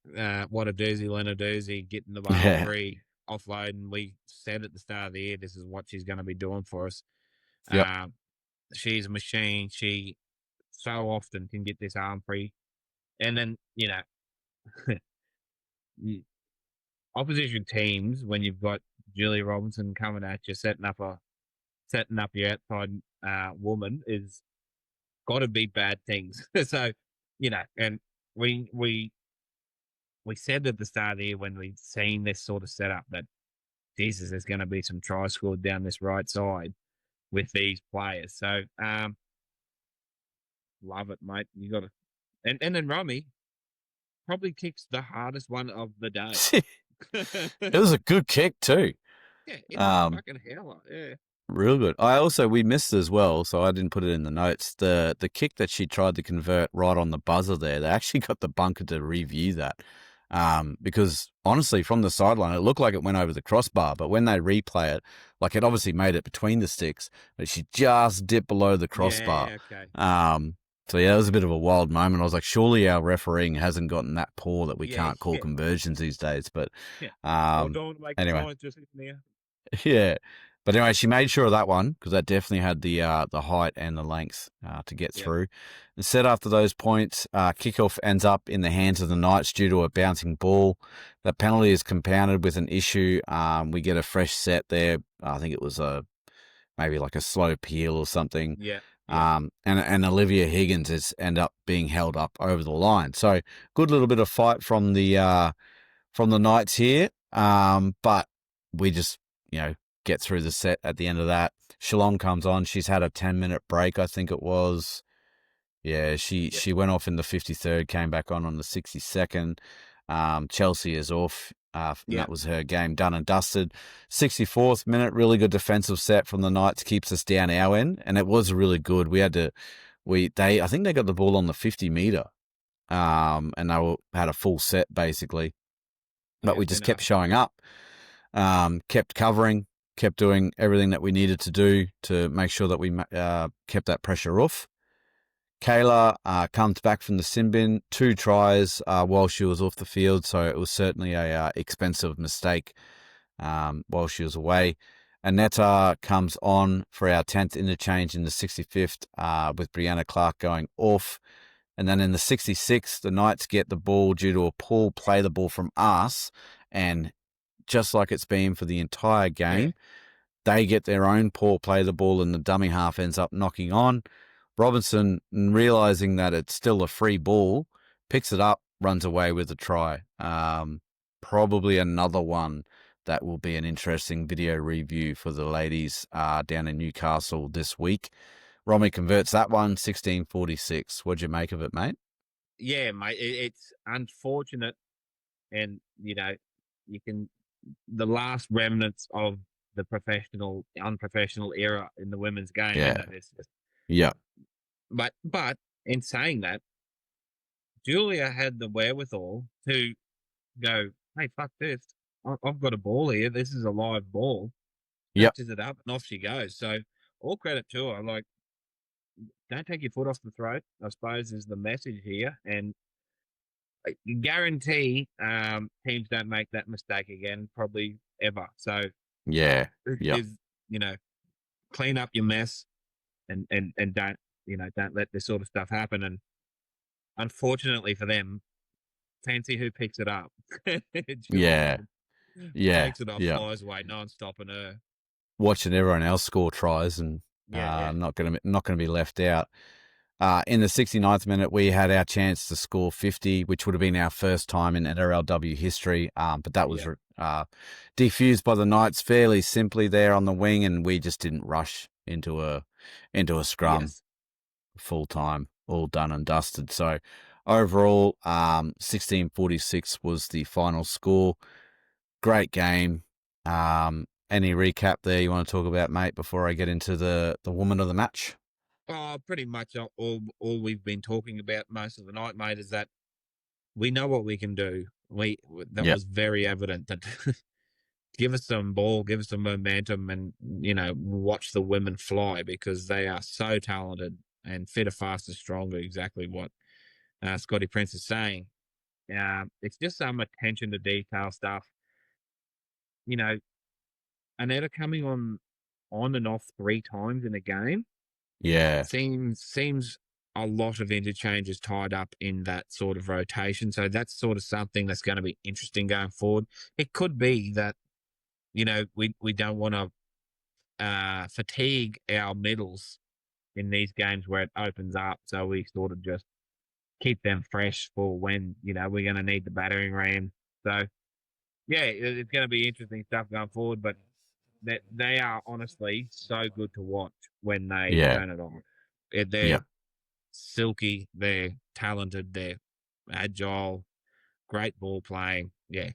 What a doozy, Leonarduzzi, getting the ball free, offload, and we said at the start of the year, this is what she's going to be doing for us. Yep. She's a machine. She so often can get this arm free. And then, opposition teams, when you've got Julie Robinson coming at you, setting up your outside woman, is got to be bad things. So, and we said at the start of the year when we'd seen this sort of setup that, Jesus, there's going to be some tries scored down this right side with these players. So, love it, mate. You got to, and then Romy probably kicks the hardest one of the day. It was a good kick too. Yeah, fucking hell, yeah. Real good. We missed as well, so I didn't put it in the notes. The kick that she tried to convert right on the buzzer there, they actually got the bunker to review that. Because honestly, from the sideline, it looked like it went over the crossbar, but when they replay it, like it obviously made it between the sticks, but she just dipped below the crossbar. Yeah, okay. So yeah, it was a bit of a wild moment. I was like, surely our refereeing hasn't gotten that poor that we can't call conversions these days. But anyway, yeah. But anyway, she made sure of that one because that definitely had the height and the length to get through. Instead, after those points, kickoff ends up in the hands of the Knights due to a bouncing ball. The penalty is compounded with an issue. We get a fresh set there. I think it was maybe like a slow peel or something. Yeah. And Olivia Higgins has end up being held up over the line. So good little bit of fight from the Knights here. But we just get through the set at the end of that. Shalom comes on. She's had a 10-minute break, I think it was. Yeah, she went off in the 53rd, came back on the 62nd. Chelsea is off. That was her game done and dusted. 64th minute, really good defensive set from the Knights, keeps us down our end, and it was really good. I think they got the ball on the 50-meter, and they had a full set basically, but we just kept showing up, kept covering, kept doing everything that we needed to do to make sure that we kept that pressure off. Kayla comes back from the sin bin, 2 tries while she was off the field, so it was certainly a expensive mistake while she was away. Aneta comes on for our 10th interchange in the 65th with Brianna Clark going off. And then in the 66th, the Knights get the ball due to a poor play the ball from us, and just like it's been for the entire game, they get their own poor play the ball and the dummy half ends up knocking on. Robinson, realising that it's still a free ball, picks it up, runs away with a try. Probably another one that will be an interesting video review for the ladies down in Newcastle this week. Romy converts that one, 16-46. What'd you make of it, mate? Yeah, mate, it's unfortunate, and the last remnants of the unprofessional era in the women's game, Yeah. isn't it? It's just, Yeah. but in saying that, Julia had the wherewithal to go, hey, fuck this. I've got a ball here. This is a live ball. Yep. Touches it up, and off she goes. So all credit to her. Like, don't take your foot off the throat, I suppose, is the message here. And I guarantee teams don't make that mistake again, probably ever. So Yeah. Yeah. is clean up your mess and don't let this sort of stuff happen. And unfortunately for them, fancy who picks it up. Yeah. Yeah. Takes it off, Yeah. flies away, no one's stopping her. Watching everyone else score tries and not going to be left out. In the 69th minute, we had our chance to score 50, which would have been our first time in NRLW history. But that was defused by the Knights fairly simply there on the wing, and we just didn't rush into a scrum full time, all done and dusted. So overall, 16-46 was the final score. Great game. Any recap there you want to talk about, mate, before I get into the woman of the match? Pretty much all we've been talking about most of the night, mate, is that we know what we can do. That was very evident. That give us some ball, give us some momentum, and watch the women fly, because they are so talented and fitter, faster, stronger. Exactly what Scotty Prince is saying. It's just some attention to detail stuff. Aneta coming on and off 3 times in a game. Yeah. Seems a lot of interchanges tied up in that sort of rotation. So that's sort of something that's going to be interesting going forward. It could be that, we don't want to fatigue our middles in these games where it opens up. So we sort of just keep them fresh for when, we're going to need the battering ram. So, yeah, it's going to be interesting stuff going forward, but they are honestly so good to watch when they turn it on. They're silky, they're talented, they're agile, great ball playing. Yeah,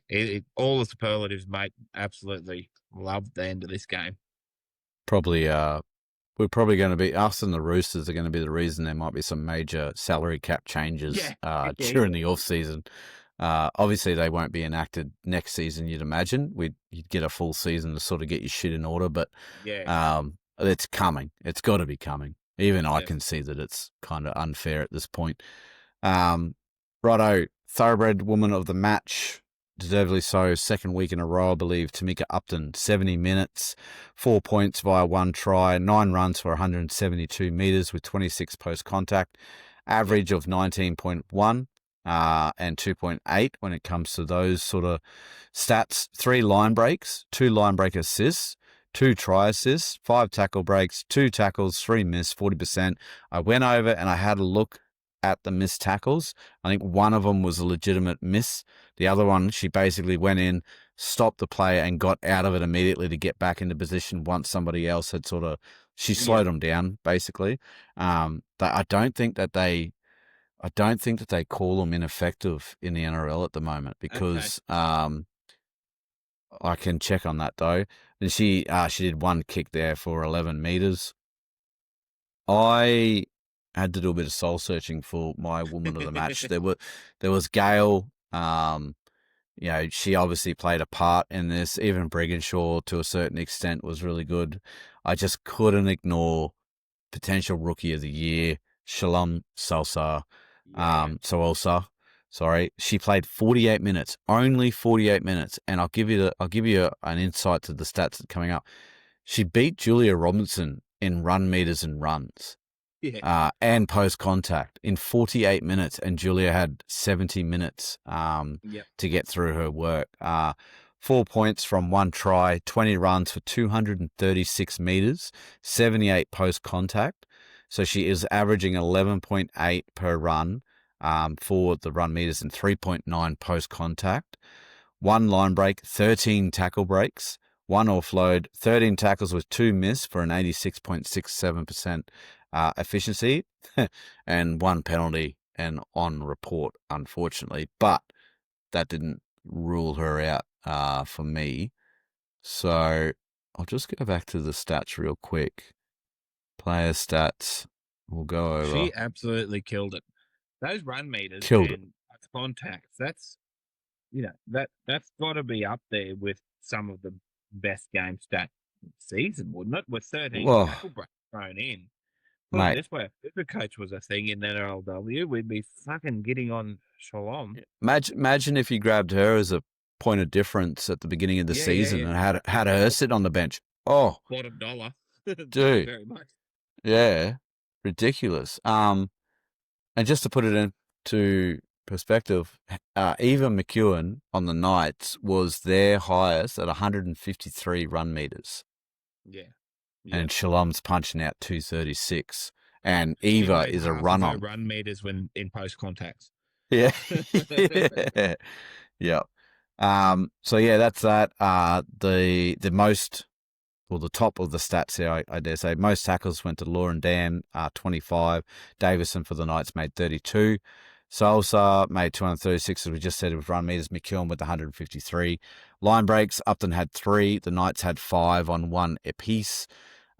all the superlatives, mate. Absolutely loved the end of this game. We're probably going to be, us and the Roosters are going to be the reason there might be some major salary cap changes during the off season. Obviously, they won't be enacted next season, you'd imagine. You'd get a full season to sort of get your shit in order, but it's coming. It's got to be coming. Even I can see that it's kind of unfair at this point. Righto, thoroughbred woman of the match, deservedly so, second week in a row, I believe. Tamika Upton, 70 minutes, 4 points via 1 try, 9 runs for 172 metres with 26 post-contact, average of 19.1. And 2.8 when it comes to those sort of stats. 3 line breaks, 2 line break assists, 2 try assists, 5 tackle breaks, 2 tackles, 3 missed, 40%. I went over and I had a look at the missed tackles. I think one of them was a legitimate miss. The other one, she basically went in, stopped the player and got out of it immediately to get back into position once somebody else had she slowed them down, basically. I don't think that they call them ineffective in the NRL at the moment, because I can check on that though. And she did 1 kick there for 11 metres. I had to do a bit of soul searching for my woman of the match. There was Gail. She obviously played a part in this. Even Brigginshaw, to a certain extent, was really good. I just couldn't ignore potential rookie of the year, Shalom Salsa. Sorry, she played 48 minutes, only 48 minutes, and I'll give you an insight to the stats coming up. She beat Julia Robinson in run meters and runs, and post contact in 48 minutes, and Julia had 70 minutes to get through her work. 4 points from 1 try, 20 runs for 236 meters, 78 post contact. So she is averaging 11.8 per run for the run meters and 3.9 post contact. 1 line break, 13 tackle breaks, 1 offload, 13 tackles with 2 missed for an 86.67% efficiency, and 1 penalty and on report, unfortunately. But that didn't rule her out for me. So I'll just go back to the stats real quick. Player stats. We'll go over. She absolutely killed it. Those run meters Killed and contacts, that's got to be up there with some of the best game stat season, wouldn't it? With 13 Whoa. tackle breaks thrown in. Put it Mate, this way, if the coach was a thing in NRLW, we'd be fucking getting on Shalom. imagine if you grabbed her as a point of difference at the beginning of the season and had her sit on the bench. Oh, bottom dollar. dude. Very much. Yeah, ridiculous. And just to put it into perspective, Eva McEwen on the Knights was their highest at 153 run meters. Yeah. And Shalom's punching out 236. And Eva is a run-on. Run meters when in post contacts. Yeah. Yeah. So yeah, that's that. The most, well, the top of the stats here, I dare say, most tackles went to Lauren Dan, 25. Davison for the Knights made 32. Salsa made 236, as we just said, with run meters. McKeown with 153. Line breaks, Upton had 3. The Knights had 5 on 1 apiece.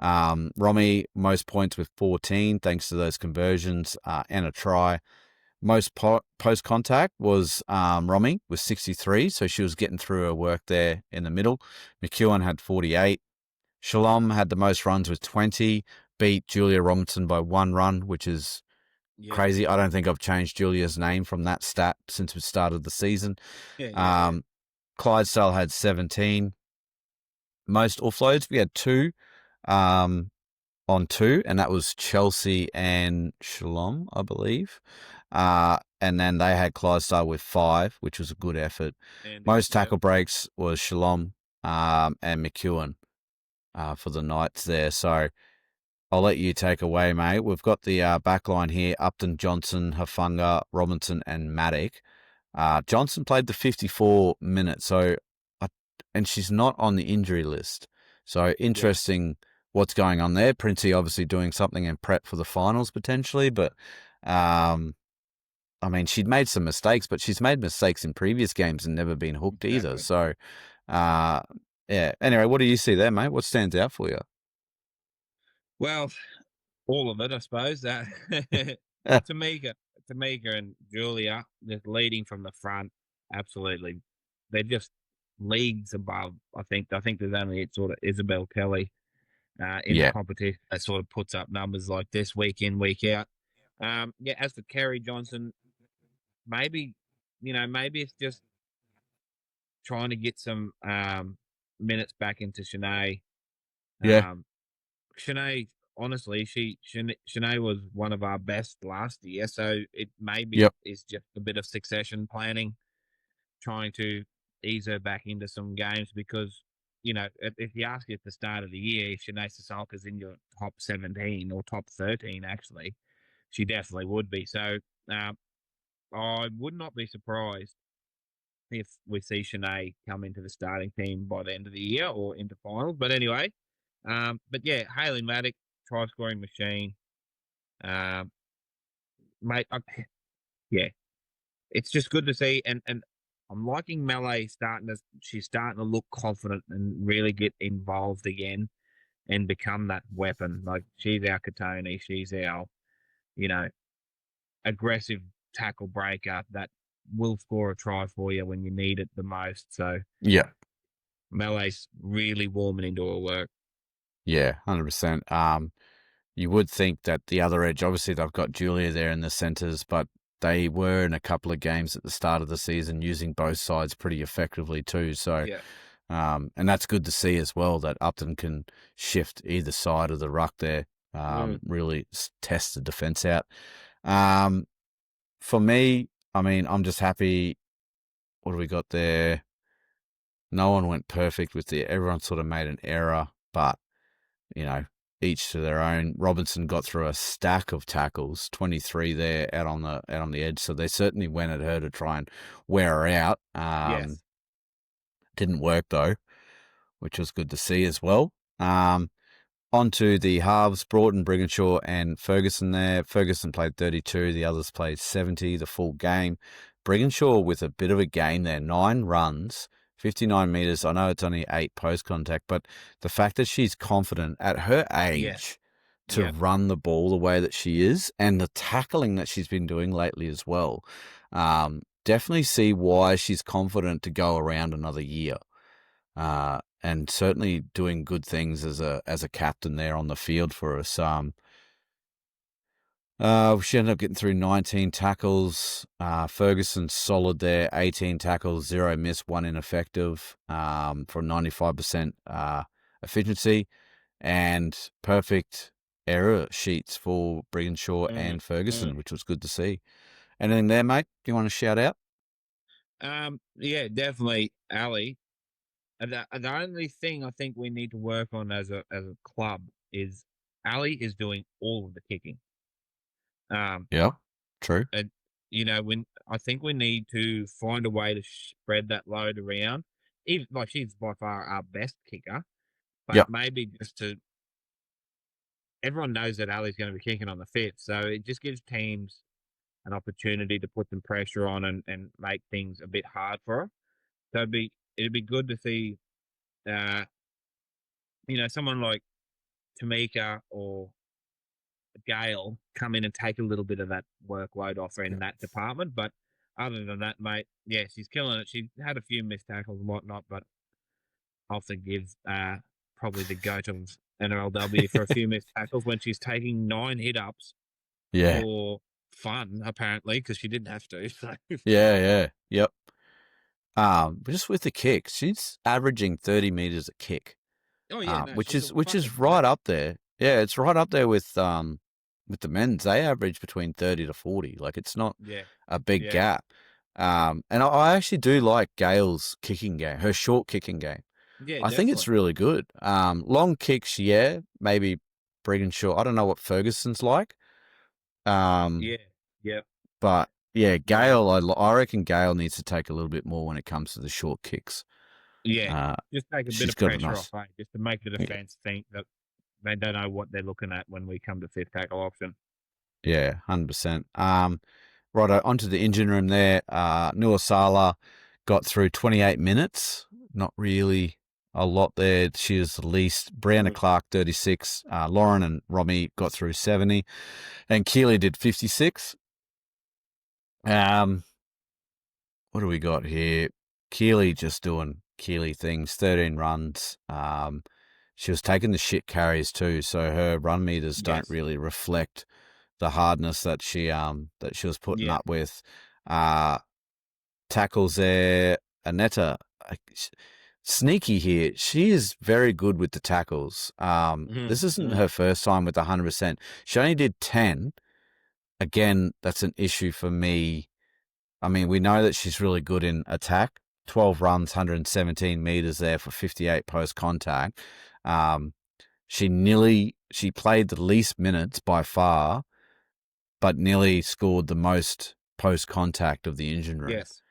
Romy, most points with 14, thanks to those conversions and a try. Most post-contact was Romy with 63, so she was getting through her work there in the middle. McEwen had 48. Shalom had the most runs with 20, beat Julia Robinson by 1 run, which is crazy. I don't think I've changed Julia's name from that stat since we started the season. Clydesdale had 17. Most offloads, we had 2 on 2, and that was Chelsea and Shalom, I believe. And then they had Clydesdale with 5, which was a good effort. Most tackle breaks was Shalom and McEwen for the Knights there. So I'll let you take away, mate. We've got the back line here: Upton, Johnson, Hafunga, Robinson, and Maddock. Johnson played the 54 minutes, and she's not on the injury list. So interesting what's going on there. Princey obviously doing something in prep for the finals potentially, but I mean, she'd made some mistakes, but she's made mistakes in previous games and never been hooked either. So, yeah. Anyway, what do you see there, mate? What stands out for you? Well, all of it, I suppose. Tamika and Julia just leading from the front. Absolutely. They're just leagues above. I think there's only sort of Isabel Kelly in the competition that sort of puts up numbers like this week in, week out. As for Kerry Johnson, maybe it's just trying to get some minutes back into Shanae. Shanae, honestly, Shanae was one of our best last year, so it maybe is just a bit of succession planning, trying to ease her back into some games because, if you ask at the start of the year if Shanae Sassalka's in your top 17 or top 13, actually, she definitely would be. So I would not be surprised if we see Shanae come into the starting team by the end of the year or into finals. But anyway, Hayley Maddock, try-scoring machine. Mate, it's just good to see. And I'm liking Melee she's starting to look confident and really get involved again and become that weapon. Like, she's our Katoni. She's our, aggressive tackle breaker that will score a try for you when you need it the most. So, Melee's really warming into her work. Yeah, 100%. You would think that the other edge, obviously they've got Julia there in the centres, but they were in a couple of games at the start of the season using both sides pretty effectively too. So, and that's good to see as well, that Upton can shift either side of the ruck there, really test the defence out. For me, I mean, I'm just happy. What do we got there? No one went perfect with everyone sort of made an error, but, each to their own. Robinson got through a stack of tackles, 23 there out on the edge. So they certainly went at her to try and wear her out. Didn't work though, which was good to see as well. On to the halves, Broughton, Brigginshaw and Ferguson there. Ferguson played 32, the others played 70, the full game. Brigginshaw with a bit of a game there, 9 runs, 59 metres. I know it's only 8 post contact, but the fact that she's confident at her Yes. age to run the ball the way that she is and the tackling that she's been doing lately as well, definitely see why she's confident to go around another year. And certainly doing good things as a captain there on the field for us. She ended up getting through 19 tackles. Ferguson solid there, 18 tackles, 0 miss, 1 ineffective, for 95% efficiency, and perfect error sheets for Brigginshaw and Ferguson, which was good to see. Anything there, mate? Do you want to shout out? Yeah, definitely, Ali. The only thing I think we need to work on as a club is Ali is doing all of the kicking. Yeah, true. And when I think we need to find a way to spread that load around. Even like she's by far our best kicker, but maybe just to everyone knows that Ali's going to be kicking on the fifth, so it just gives teams an opportunity to put some pressure on and make things a bit hard for her. So it'd be good to see, someone like Tamika or Gale come in and take a little bit of that workload off her in that department. But other than that, mate, yeah, she's killing it. She had a few missed tackles and whatnot, but I'll forgive probably the goat of NRLW for a few missed tackles when she's taking 9 hit ups for fun, apparently, because she didn't have to. So. Yep. But just with the kick, she's averaging 30 meters a kick. Oh yeah, which is right up there. Yeah, it's right up there with the men's. They average between 30 to 40. Like it's not a big gap. And I actually do like Gail's kicking game, her short kicking game. Yeah, I think it's really good. Long kicks, maybe Brigginshaw. I don't know what Ferguson's like. But yeah, Gail, I reckon Gail needs to take a little bit more when it comes to the short kicks. Yeah, just take a bit of pressure off, just to make the defence think that they don't know what they're looking at when we come to fifth tackle option. Yeah, 100%. Right, onto the engine room there. Nuasala got through 28 minutes. Not really a lot there. She was the least. Brianna Clark, 36. Lauren and Romy got through 70. And Keely did 56. What do we got here? Keely just doing Keely things, 13 runs. She was taking the shit carries too, so her run meters don't really reflect the hardness that she was putting up with. Tackles there. Aneta, sneaky here. She is very good with the tackles. This isn't her first time with 100%. She only did 10. Again, that's an issue for me. I mean, we know that she's really good in attack. 12 runs, 117 meters there for 58 post contact. She played the least minutes by far, but nearly scored the most post contact of the engine room. Yes.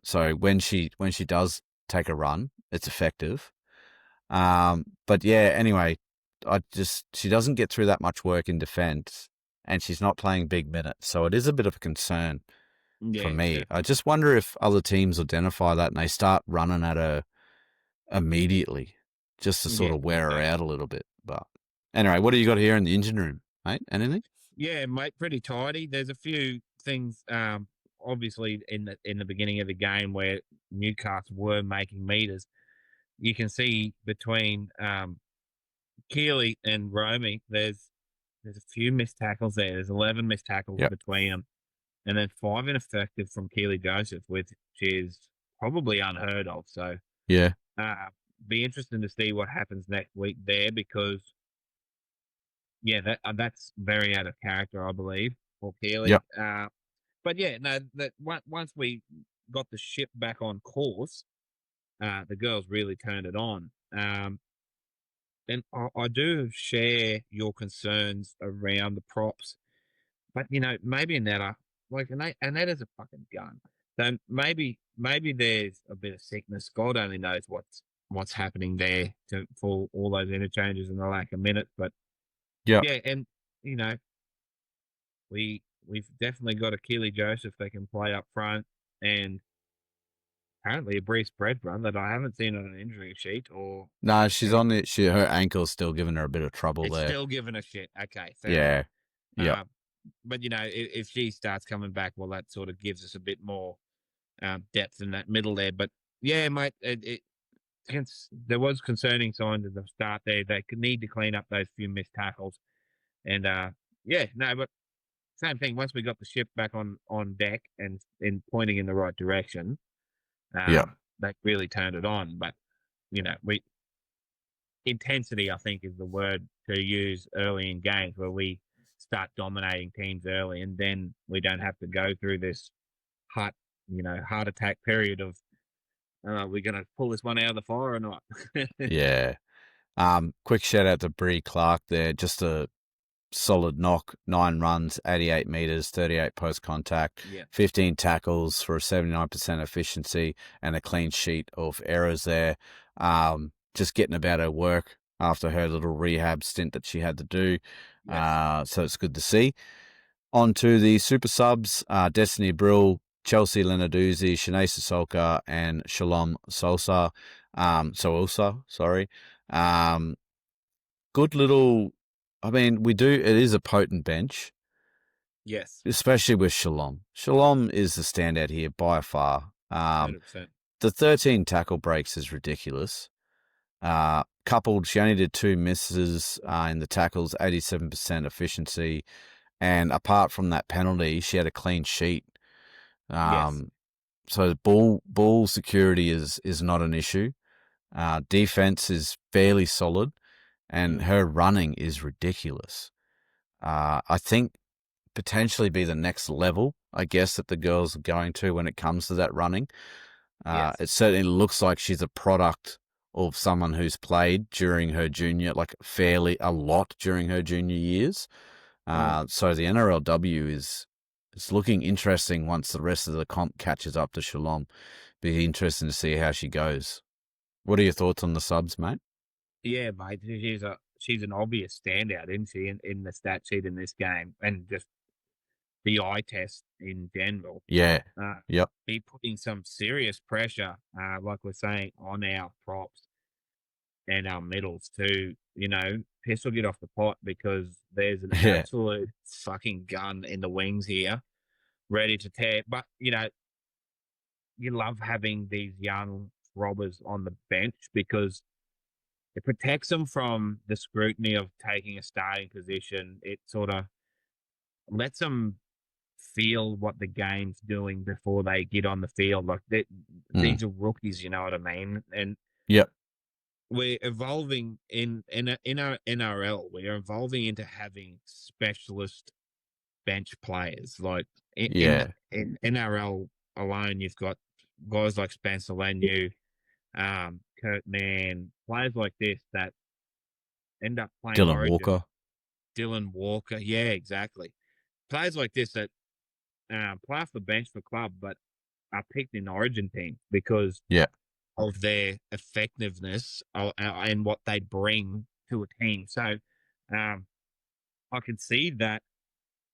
So when she does take a run, it's effective. But yeah, anyway, she doesn't get through that much work in defense, and she's not playing big minutes, so it is a bit of a concern for me. Definitely. I just wonder if other teams identify that and they start running at her immediately, just to sort of wear her out a little bit. But anyway, what do you got here in the engine room, mate? Anything? Yeah, mate, pretty tidy. There's a few things, obviously in the beginning of the game where Newcastle were making meters. You can see between Keely and Romy, there's a few missed tackles there. There's 11 missed tackles between them, and then 5 ineffective from Keely Joseph, which is probably unheard of. So be interesting to see what happens next week there, because that's very out of character, I believe, for Keely. But once we got the ship back on course, the girls really turned it on. And I do share your concerns around the props, but maybe Aneta, like Aneta's a fucking gun. So maybe maybe there's a bit of sickness. God only knows what's happening there for all those interchanges and the lack of minutes. But Yeah. yeah, and you know, we've definitely got a Keely Joseph that can play up front, and apparently a Breeze Bredbun that I haven't seen on an injury sheet or No, she's any. on it. Her ankle's still giving her a bit of trouble It's there. still giving a shit. Okay, fair Yeah. enough. Yeah. But if she starts coming back, well, that sort of gives us a bit more depth in that middle there. But yeah, mate, there was concerning signs at the start there. They could need to clean up those few missed tackles, and yeah, no, but same thing. Once we got the ship back on deck and pointing in the right direction, Yeah. that really turned it on. But we intensity, I think, is the word to use early in games where we start dominating teams early, and then we don't have to go through this heart heart attack period of we're going to pull this one out of the fire or not. Yeah. Quick shout out to Bree Clark there. Just a solid knock, 9 runs, 88 meters, 38 post contact, Yeah. 15 tackles for a 79% efficiency and a clean sheet of errors there. Just getting about her work after her little rehab stint that she had to do. Yes. So it's good to see. On to the super subs, Destiny Brill, Chelsea Leonarduzzi, Shanae Sissoko, and Shalom Sosa. Sorry. Good little, I mean, it is a potent bench, Yes. especially with Shalom. Shalom is the standout here by far. 100%. The 13 tackle breaks is ridiculous. Coupled, she only did 2 misses in the tackles, 87% efficiency. And apart from that penalty, she had a clean sheet. Yes. So ball security is not an issue. Defense is fairly solid, and her running is ridiculous. I think potentially be the next level, I guess, that the girls are going to when it comes to that running. Yes. It certainly looks like she's a product of someone who's played during her junior, like fairly a lot during her junior years. So the NRLW is looking interesting once the rest of the comp catches up to Shalom. Be interesting to see how she goes. What are your thoughts on the subs, mate? Yeah, mate. She's an obvious standout, isn't she, in the stat sheet in this game, and just the eye test in general. Yeah. Yep. Be putting some serious pressure, like we're saying, on our props and our middles to, piss or get off the pot, because there's an Yeah. absolute fucking gun in the wings here, ready to tear. But, you love having these young robbers on the bench because it protects them from the scrutiny of taking a starting position. It sort of lets them feel what the game's doing before they get on the field. Like these are rookies, you know what I mean? And Yep. we're evolving in our NRL. We're evolving into having specialist bench players. Like Yeah. in NRL alone, you've got guys like Spencer Lenu, Kurt Mann, players like this that end up playing Dylan Origin. Walker. Dylan Walker, yeah, exactly. Players like this that play off the bench for club, but are picked in Origin teams because of their effectiveness and what they bring to a team. So I can see that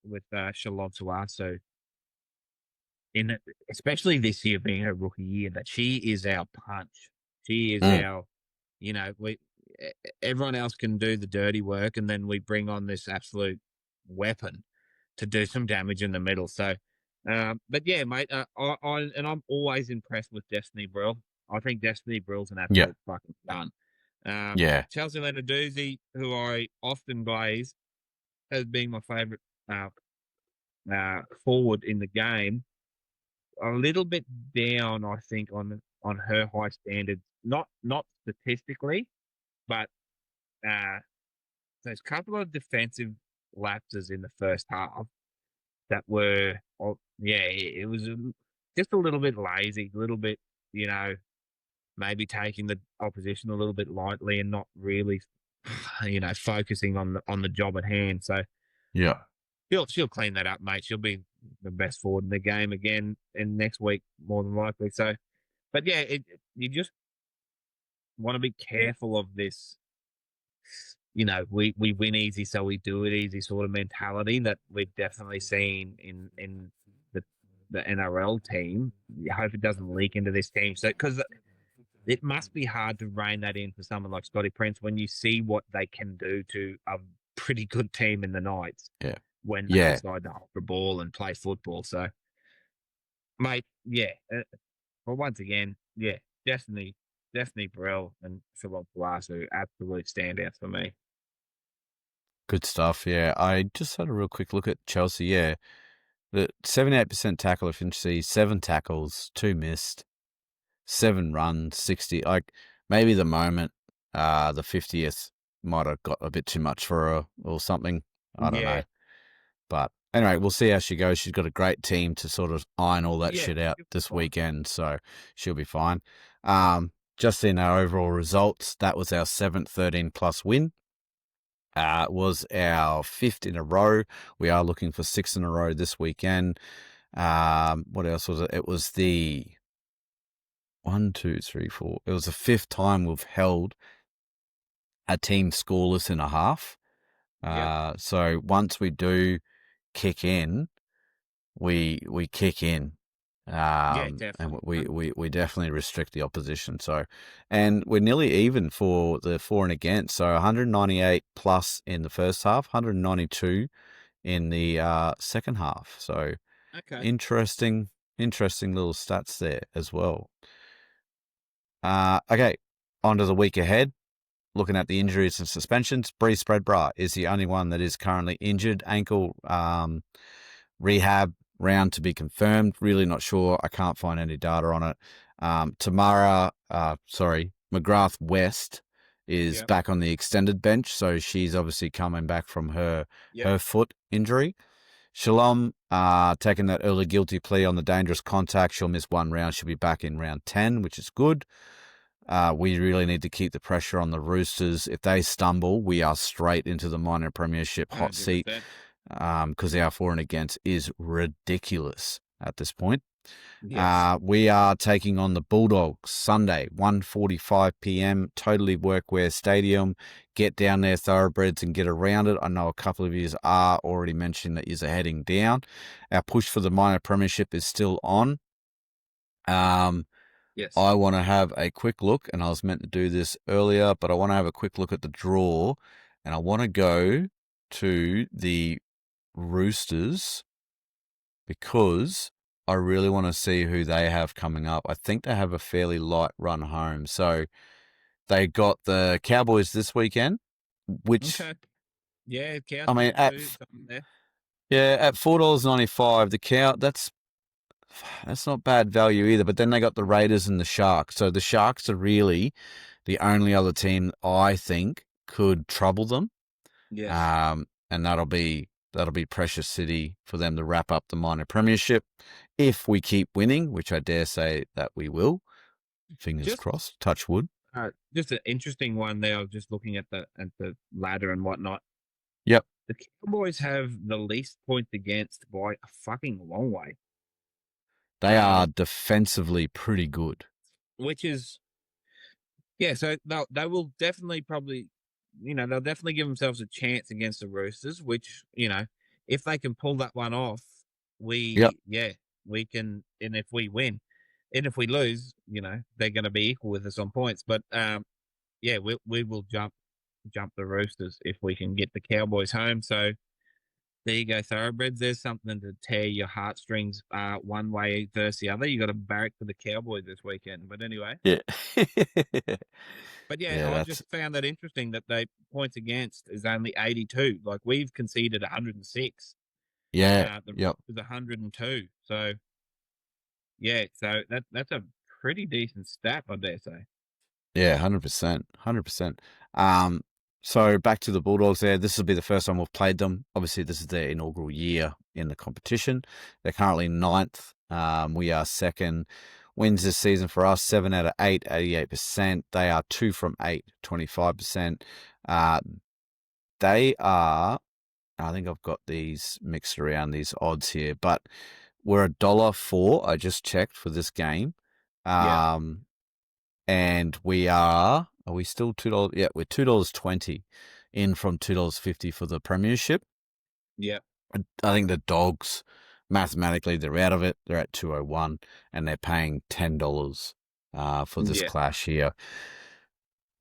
with Shalom Suaso especially this year being her rookie year, that she is our punch. She is our, everyone else can do the dirty work, and then we bring on this absolute weapon to do some damage in the middle. So, but yeah, mate, I'm always impressed with Destiny Brill. I think Destiny Brill's an absolute fucking gun. Chelsea Leonarduzzi, who I often glaze as being my favourite forward in the game, a little bit down, I think, on her high standards. Not statistically, but there's a couple of defensive lapses in the first half that were, it was just a little bit lazy, a little bit, maybe taking the opposition a little bit lightly and not really, focusing on the job at hand. So yeah, she'll clean that up, mate. She'll be the best forward in the game again in next week, more than likely. So, but yeah, you just want to be careful of this. We win easy, so we do it easy sort of mentality that we've definitely seen in the NRL team. I hope it doesn't leak into this team. So, because it must be hard to rein that in for someone like Scotty Prince when you see what they can do to a pretty good team in the Knights. Yeah. When they Yeah. decide to hold the ball and play football. So, mate, yeah. Well, once again, yeah, definitely Burrell and Shalom Palasu absolute standouts for me. Good stuff. Yeah. I just had a real quick look at Chelsea. Yeah. The 78% tackle efficiency, 7 tackles, 2 missed, 7 runs, 60. Like maybe the moment, the 50th might have got a bit too much for her or something. I don't know. But anyway, we'll see how she goes. She's got a great team to sort of iron all that shit out this weekend, so she'll be fine. Just in our overall results, that was our 7th 13+ win. It was our 5th in a row. We are looking for 6 in a row this weekend. What else was it? It was the 1, 2, 3, 4. It was the 5th time we've held a team scoreless in a half. So once we do kick in, we kick in. Definitely. And we definitely restrict the opposition. So, and we're nearly even for the for and against. So 198 plus in the first half, 192 in the second half. So interesting little stats there as well. Okay, on to the week ahead. Looking at the injuries and suspensions, Bree Spreadbra is the only one that is currently injured. Ankle rehab round to be confirmed. Really not sure. I can't find any data on it. McGrath West is back on the extended bench, so she's obviously coming back from her foot injury. Shalom taking that early guilty plea on the dangerous contact. She'll miss 1 round. She'll be back in round 10, which is good. We really need to keep the pressure on the Roosters. If they stumble, we are straight into the minor premiership hot 100%. Seat because our for and against is ridiculous at this point. Yes. We are taking on the Bulldogs Sunday, 1:45 p.m, totally workwear stadium. Get down there, thoroughbreds, and get around it. I know a couple of you are already mentioning that you're heading down. Our push for the minor premiership is still on. Yes. I want to have a quick look, and I was meant to do this earlier, but I want to have a quick look at the draw, and I want to go to the Roosters because I really want to see who they have coming up. I think they have a fairly light run home. So they got the Cowboys this weekend, which I mean at $4.95, the cow that's not bad value either. But then they got the Raiders and the Sharks. So the Sharks are really the only other team I think could trouble them. Yes. And that'll be Precious City for them to wrap up the minor premiership if we keep winning, which I dare say that we will. Fingers crossed. Touch wood. Just an interesting one there. I was just looking at the ladder and whatnot. Yep. The Cowboys have the least points against by a fucking long way. They are defensively pretty good. Which is, so they will definitely probably, they'll definitely give themselves a chance against the Roosters, which, if they can pull that one off, we can, and if we win, and if we lose, they're going to be equal with us on points. But, we will jump the Roosters if we can get the Cowboys home. So there you go, thoroughbreds. There's something to tear your heartstrings one way versus the other. You got to barrack for the Cowboys this weekend. But anyway. Yeah. But I just found that interesting that they points against is only 82. Like we've conceded 106. Yeah. The is 102. So so that's a pretty decent stat, I dare say. Yeah, 100%. 100%. So back to the Bulldogs there. This will be the first time we've played them. Obviously, this is their inaugural year in the competition. They're currently 9th. We are 2nd. Wins this season for us, 7 out of 8, 88%. They are 2 from 8, 25%. They are I think I've got these mixed around, these odds here, but we're $1.04. I just checked for this game. Yeah. And are we still $2? Yeah, we're $2.20 in from $2.50 for the premiership. Yeah. I think the Dogs, mathematically, they're out of it. They're at 201 and they're paying $10 for this Yeah. clash here.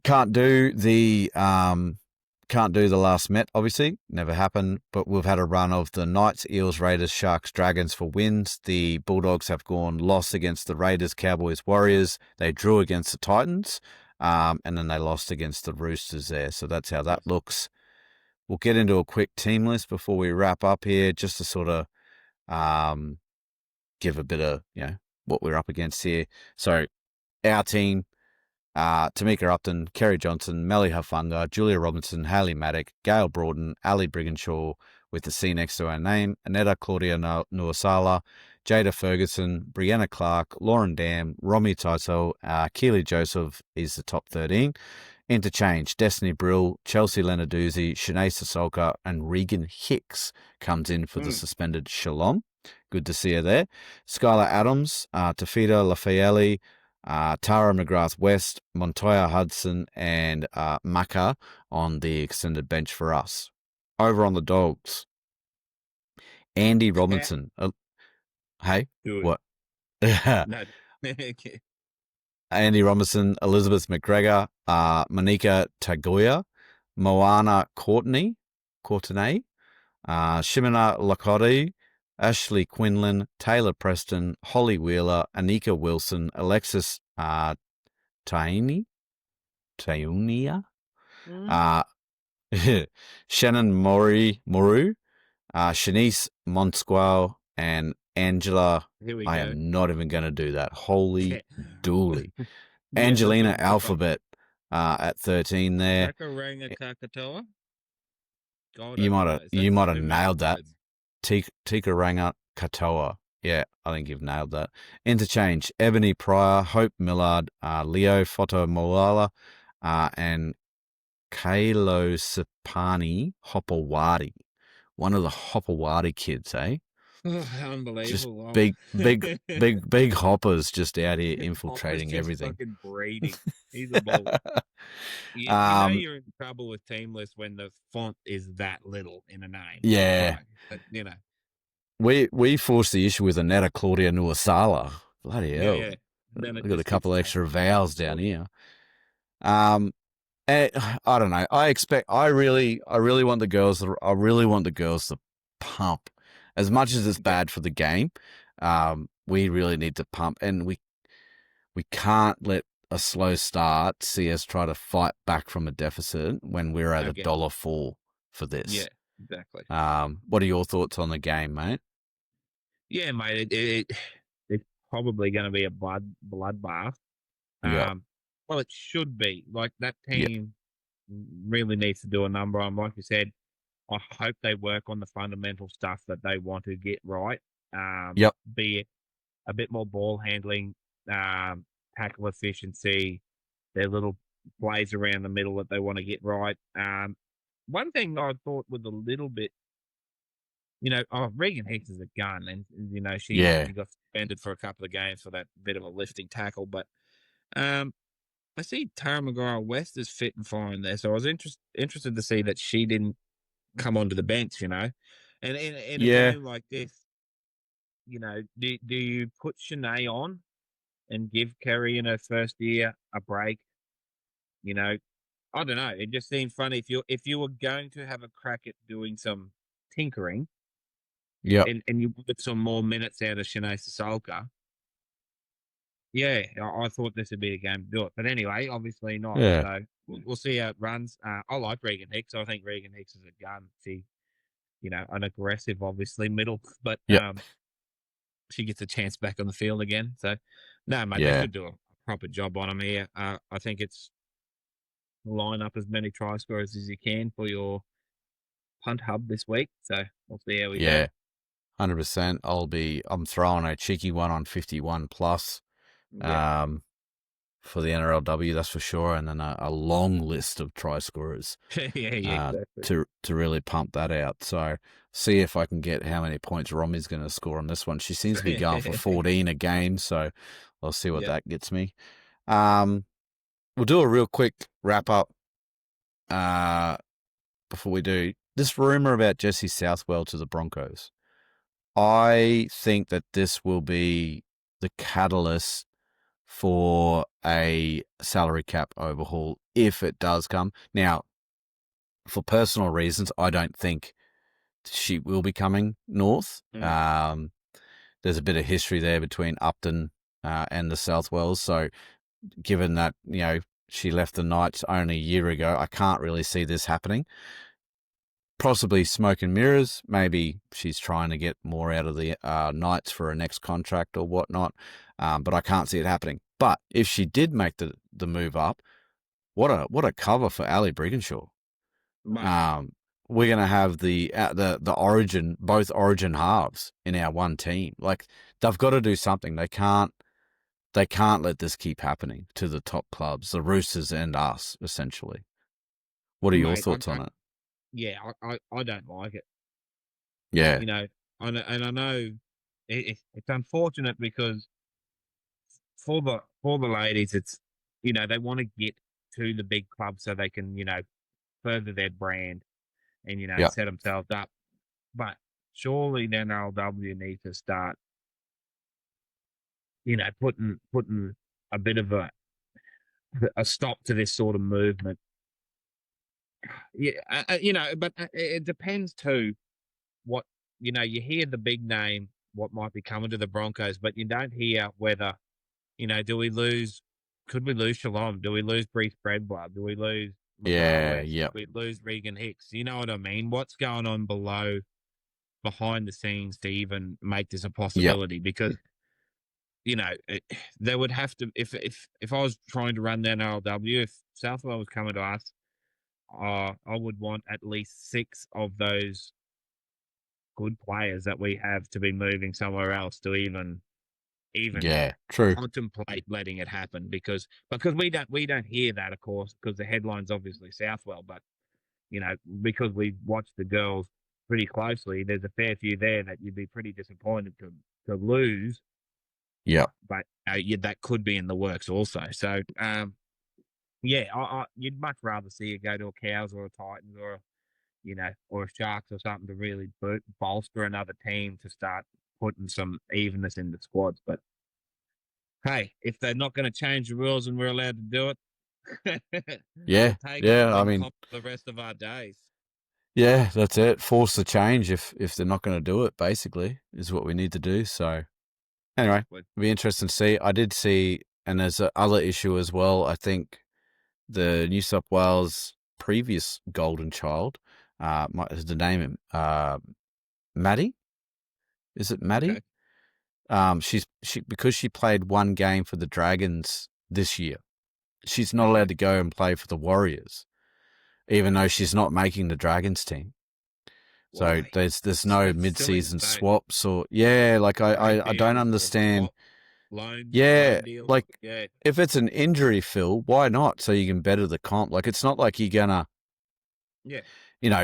Can't do the last Met, obviously. Never happened. But we've had a run of the Knights, Eels, Raiders, Sharks, Dragons for wins. The Bulldogs have gone lost against the Raiders, Cowboys, Warriors. They drew against the Titans. And then they lost against the Roosters there. So that's how that looks. We'll get into a quick team list before we wrap up here, just to sort of give a bit of, what we're up against here. So our team, Tamika Upton, Kerry Johnson, Melly Hafunga, Julia Robinson, Hayley Maddock, Gail Broughton, Ali Briginshaw with the C next to her name, Aneta Claudia Nuasala, Jada Ferguson, Brianna Clark, Lauren Dam, Romy Tysell, Keely Joseph is the top 13. Interchange, Destiny Brill, Chelsea Leonarduzzi, Shanae Sissoko, and Regan Hicks comes in for the suspended Shalom. Good to see her there. Skylar Adams, Tafida Lafayette, Tara McGrath West, Montoya Hudson, and Maka on the extended bench for us. Over on the Dogs, Andy Robinson. Hey, what? No. Andy Robinson, Elizabeth McGregor, Monika Tagoya, Moana Courtenay, Shimona Lakoti, Ashley Quinlan, Taylor Preston, Holly Wheeler, Anika Wilson, Alexis Taunia, Shannon Moru, Shanice Monsquale, and Angela. I am not even going to do that. Holy dooly. Angelina Alphabet at 13 there. You might have nailed that. Tika Ranga Katoa. Yeah, I think you've nailed that. Interchange, Ebony Pryor, Hope Millard, Leo Foto Moala, and Kalo Sipani Hopawati. One of the Hopawati kids, eh? Oh, unbelievable. Just big hoppers just out here infiltrating everything. Fucking breeding. He's a bull. You know you're in trouble with team list when the font is that little in a name. Yeah. But, We forced the issue with Aneta Claudia Nuasala. Bloody hell. Yeah. We've got a couple extra vowels down here. I don't know. I really want the girls to pump. As much as it's bad for the game, we really need to pump, and we can't let a slow start see us try to fight back from a deficit when we're at $1.04 for this. Yeah, exactly. What are your thoughts on the game, mate? Yeah, mate. It's probably going to be a bloodbath. Yeah. Well, it should be. Like, that team really needs to do a number on. Like you said, I hope they work on the fundamental stuff that they want to get right. Be it a bit more ball handling, tackle efficiency, their little plays around the middle that they want to get right. One thing I thought was a little bit, Regan Hicks is a gun, and she got suspended for a couple of games for that bit of a lifting tackle. But I see Tara McGrath West is fit and fine there, so I was interested to see that she didn't come onto the bench. And in a game like this, do you put Shanae on and give Kerry in her first year a break? I don't know. It just seemed funny if you were going to have a crack at doing some tinkering, and you wanted some more minutes out of Shanae Sissoko. Yeah, I thought this would be a game to do it, but anyway, obviously not. Yeah. So we'll see how it runs. I like Regan Hicks. I think Regan Hicks is a gun. She, an aggressive, obviously middle, but she gets a chance back on the field again. So no, mate, they should do a proper job on them here. I think it's line up as many try scorers as you can for your punt hub this week. So we'll see how we go. 100%. I'm throwing a cheeky one on 51 plus. for the NRLW, that's for sure, and then a long list of try scorers Yeah, exactly. to really pump that out. So see if I can get how many points Romy's going to score on this one. She seems to be going for 14 a game, so I'll see what that gets me. We'll do a real quick wrap up before we do. This rumor about Jesse Southwell to the Broncos. I think that this will be the catalyst for a salary cap overhaul if it does come. Now, for personal reasons, I don't think she will be coming north. There's a bit of history there between Upton and the Southwells. So given that, she left the Knights only a year ago, I can't really see this happening. Possibly smoke and mirrors. Maybe she's trying to get more out of the Knights for a next contract or whatnot. But I can't see it happening. But if she did make the move up, what a cover for Ali Brigginshaw. We're gonna have the origin, both origin halves in our one team. Like, they've got to do something. They can't let this keep happening to the top clubs, the Roosters and us, essentially. What are your thoughts on it? Yeah, I don't like it. Yeah. I know it's unfortunate because for the ladies, it's, they want to get to the big club so they can, further their brand and, set themselves up. But surely the NRLW needs to start, putting a bit of a stop to this sort of movement. Yeah, but it depends too what, you hear the big name, what might be coming to the Broncos, but you don't hear whether, could we lose Shalom? Do we lose Brees Breadblood? Do we lose McGrath? Yeah. Do we lose Regan Hicks? You know what I mean? What's going on behind the scenes to even make this a possibility? Because, there would have to, if I was trying to run the NRLW, if Southwell was coming to us, I would want at least 6 of those good players that we have to be moving somewhere else to even true. contemplate letting it happen, because we don't hear that, of course, because the headline's obviously Southwell, but because we watch the girls pretty closely, there's a fair few there that you'd be pretty disappointed to lose. Yeah. But that could be in the works also. So you'd much rather see it go to a Cows or a Titans or or a Sharks or something to really bolster another team to start putting some evenness in the squads. But hey, if they're not going to change the rules and we're allowed to do it, Yeah. we'll take it I and mean, pop the rest of our days. Yeah, that's it. Force the change if they're not going to do it, basically, is what we need to do. So anyway, it'll be interesting to see. I did see, and there's another issue as well. I think the New South Wales previous golden child, is the name Maddie? Is it Maddie? Okay. She because she played one game for the Dragons this year, she's not allowed to go and play for the Warriors, even though she's not making the Dragons team. So there's no mid-season swaps or I don't understand. Loan deals. Like if it's an injury, Phil, why not? So you can better the comp. Like, it's not like you're gonna.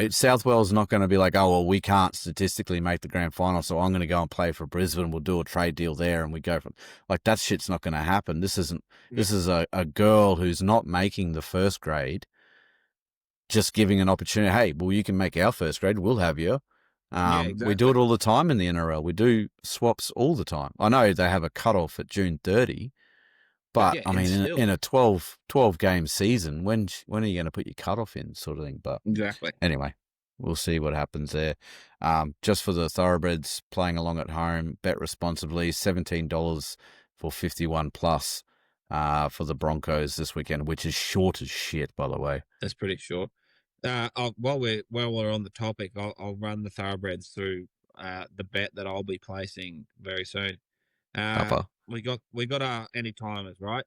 Southwell's not going to be like, oh, well, we can't statistically make the grand final, so I'm going to go and play for Brisbane. We'll do a trade deal there, and we go from like that. Shit's not going to happen. This isn't. This is a girl who's not making the first grade. Just giving an opportunity. Hey, well, you can make our first grade. We'll have you. Exactly. We do it all the time in the NRL. We do swaps all the time. I know they have a cutoff at June 30, but I mean, in a 12 game season, when are you going to put your cutoff in, sort of thing? But exactly. Anyway, we'll see what happens there. Just for the thoroughbreds playing along at home, bet responsibly. $17 for 51 plus for the Broncos this weekend, which is short as shit, by the way. That's pretty short. While we're on the topic, I'll run the thoroughbreds through the bet that I'll be placing very soon. We got our any timers, right?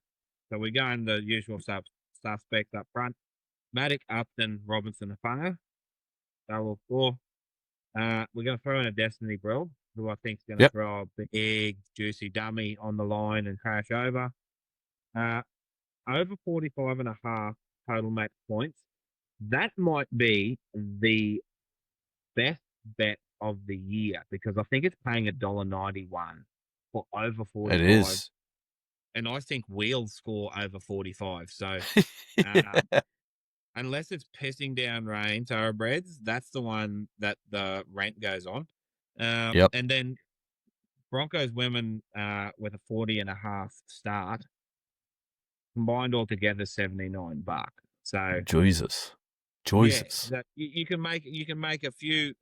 So we're going the usual suspects up front: Maddock, Upton, Robinson, Afunga. Double four. We're going to throw in a Destiny Brill, who I think is going to throw a big, juicy dummy on the line and crash over. over 45.5 total match points. That might be the best bet of the year because I think it's paying $1.91 for over It 45. is. And I think we'll score over 45. So uh, unless it's pissing down rain, thoroughbreds, that's the one that the rent goes on. Yep. And then Broncos women with a 40.5 start, combined altogether $79. So Jesus. yeah, Jesus. that you can make a few,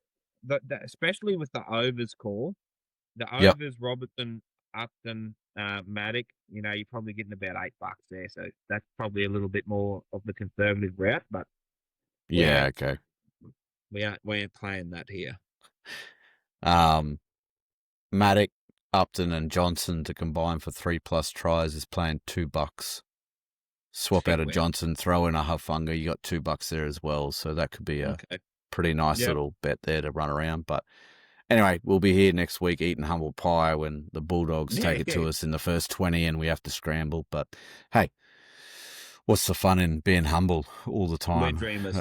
especially with the overs call. The Yep. overs, Robertson, Upton, Maddock, you're probably getting about $8 there. So that's probably a little bit more of the conservative route, but we Yeah, ain't okay. we ain't playing that here. Maddock, Upton, and Johnson to combine for 3+ tries is playing $2. Swap out a Well, Johnson, throw in a Hufanga, you got $2 there as well. So that could be a okay. pretty nice Yep. little bet there to run around. But anyway, we'll be here next week eating humble pie when the Bulldogs take it to us in the first 20 and we have to scramble. But hey, what's the fun in being humble all the We're time? dreamers.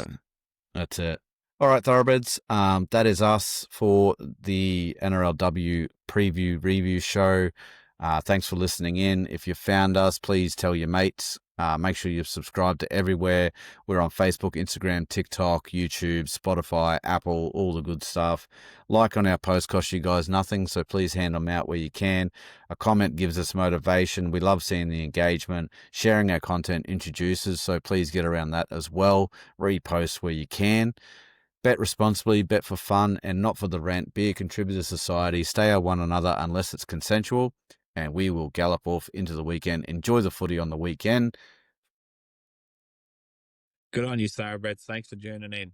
That's it. All right, thoroughbreds. That is us for the NRLW preview review show. Thanks for listening in. If you found us, please tell your mates. Make sure you've subscribed to everywhere. We're on Facebook, Instagram, TikTok, YouTube, Spotify, Apple, all the good stuff. Like on our posts costs you guys nothing, so please hand them out where you can. A comment gives us motivation. We love seeing the engagement. Sharing our content introduces, so please get around that as well. Repost where you can. Bet responsibly, bet for fun and not for the rent. Be a contributor to society. Stay out one another unless it's consensual. And we will gallop off into the weekend. Enjoy the footy on the weekend. Good on you, Thoroughbreds. Thanks for joining in.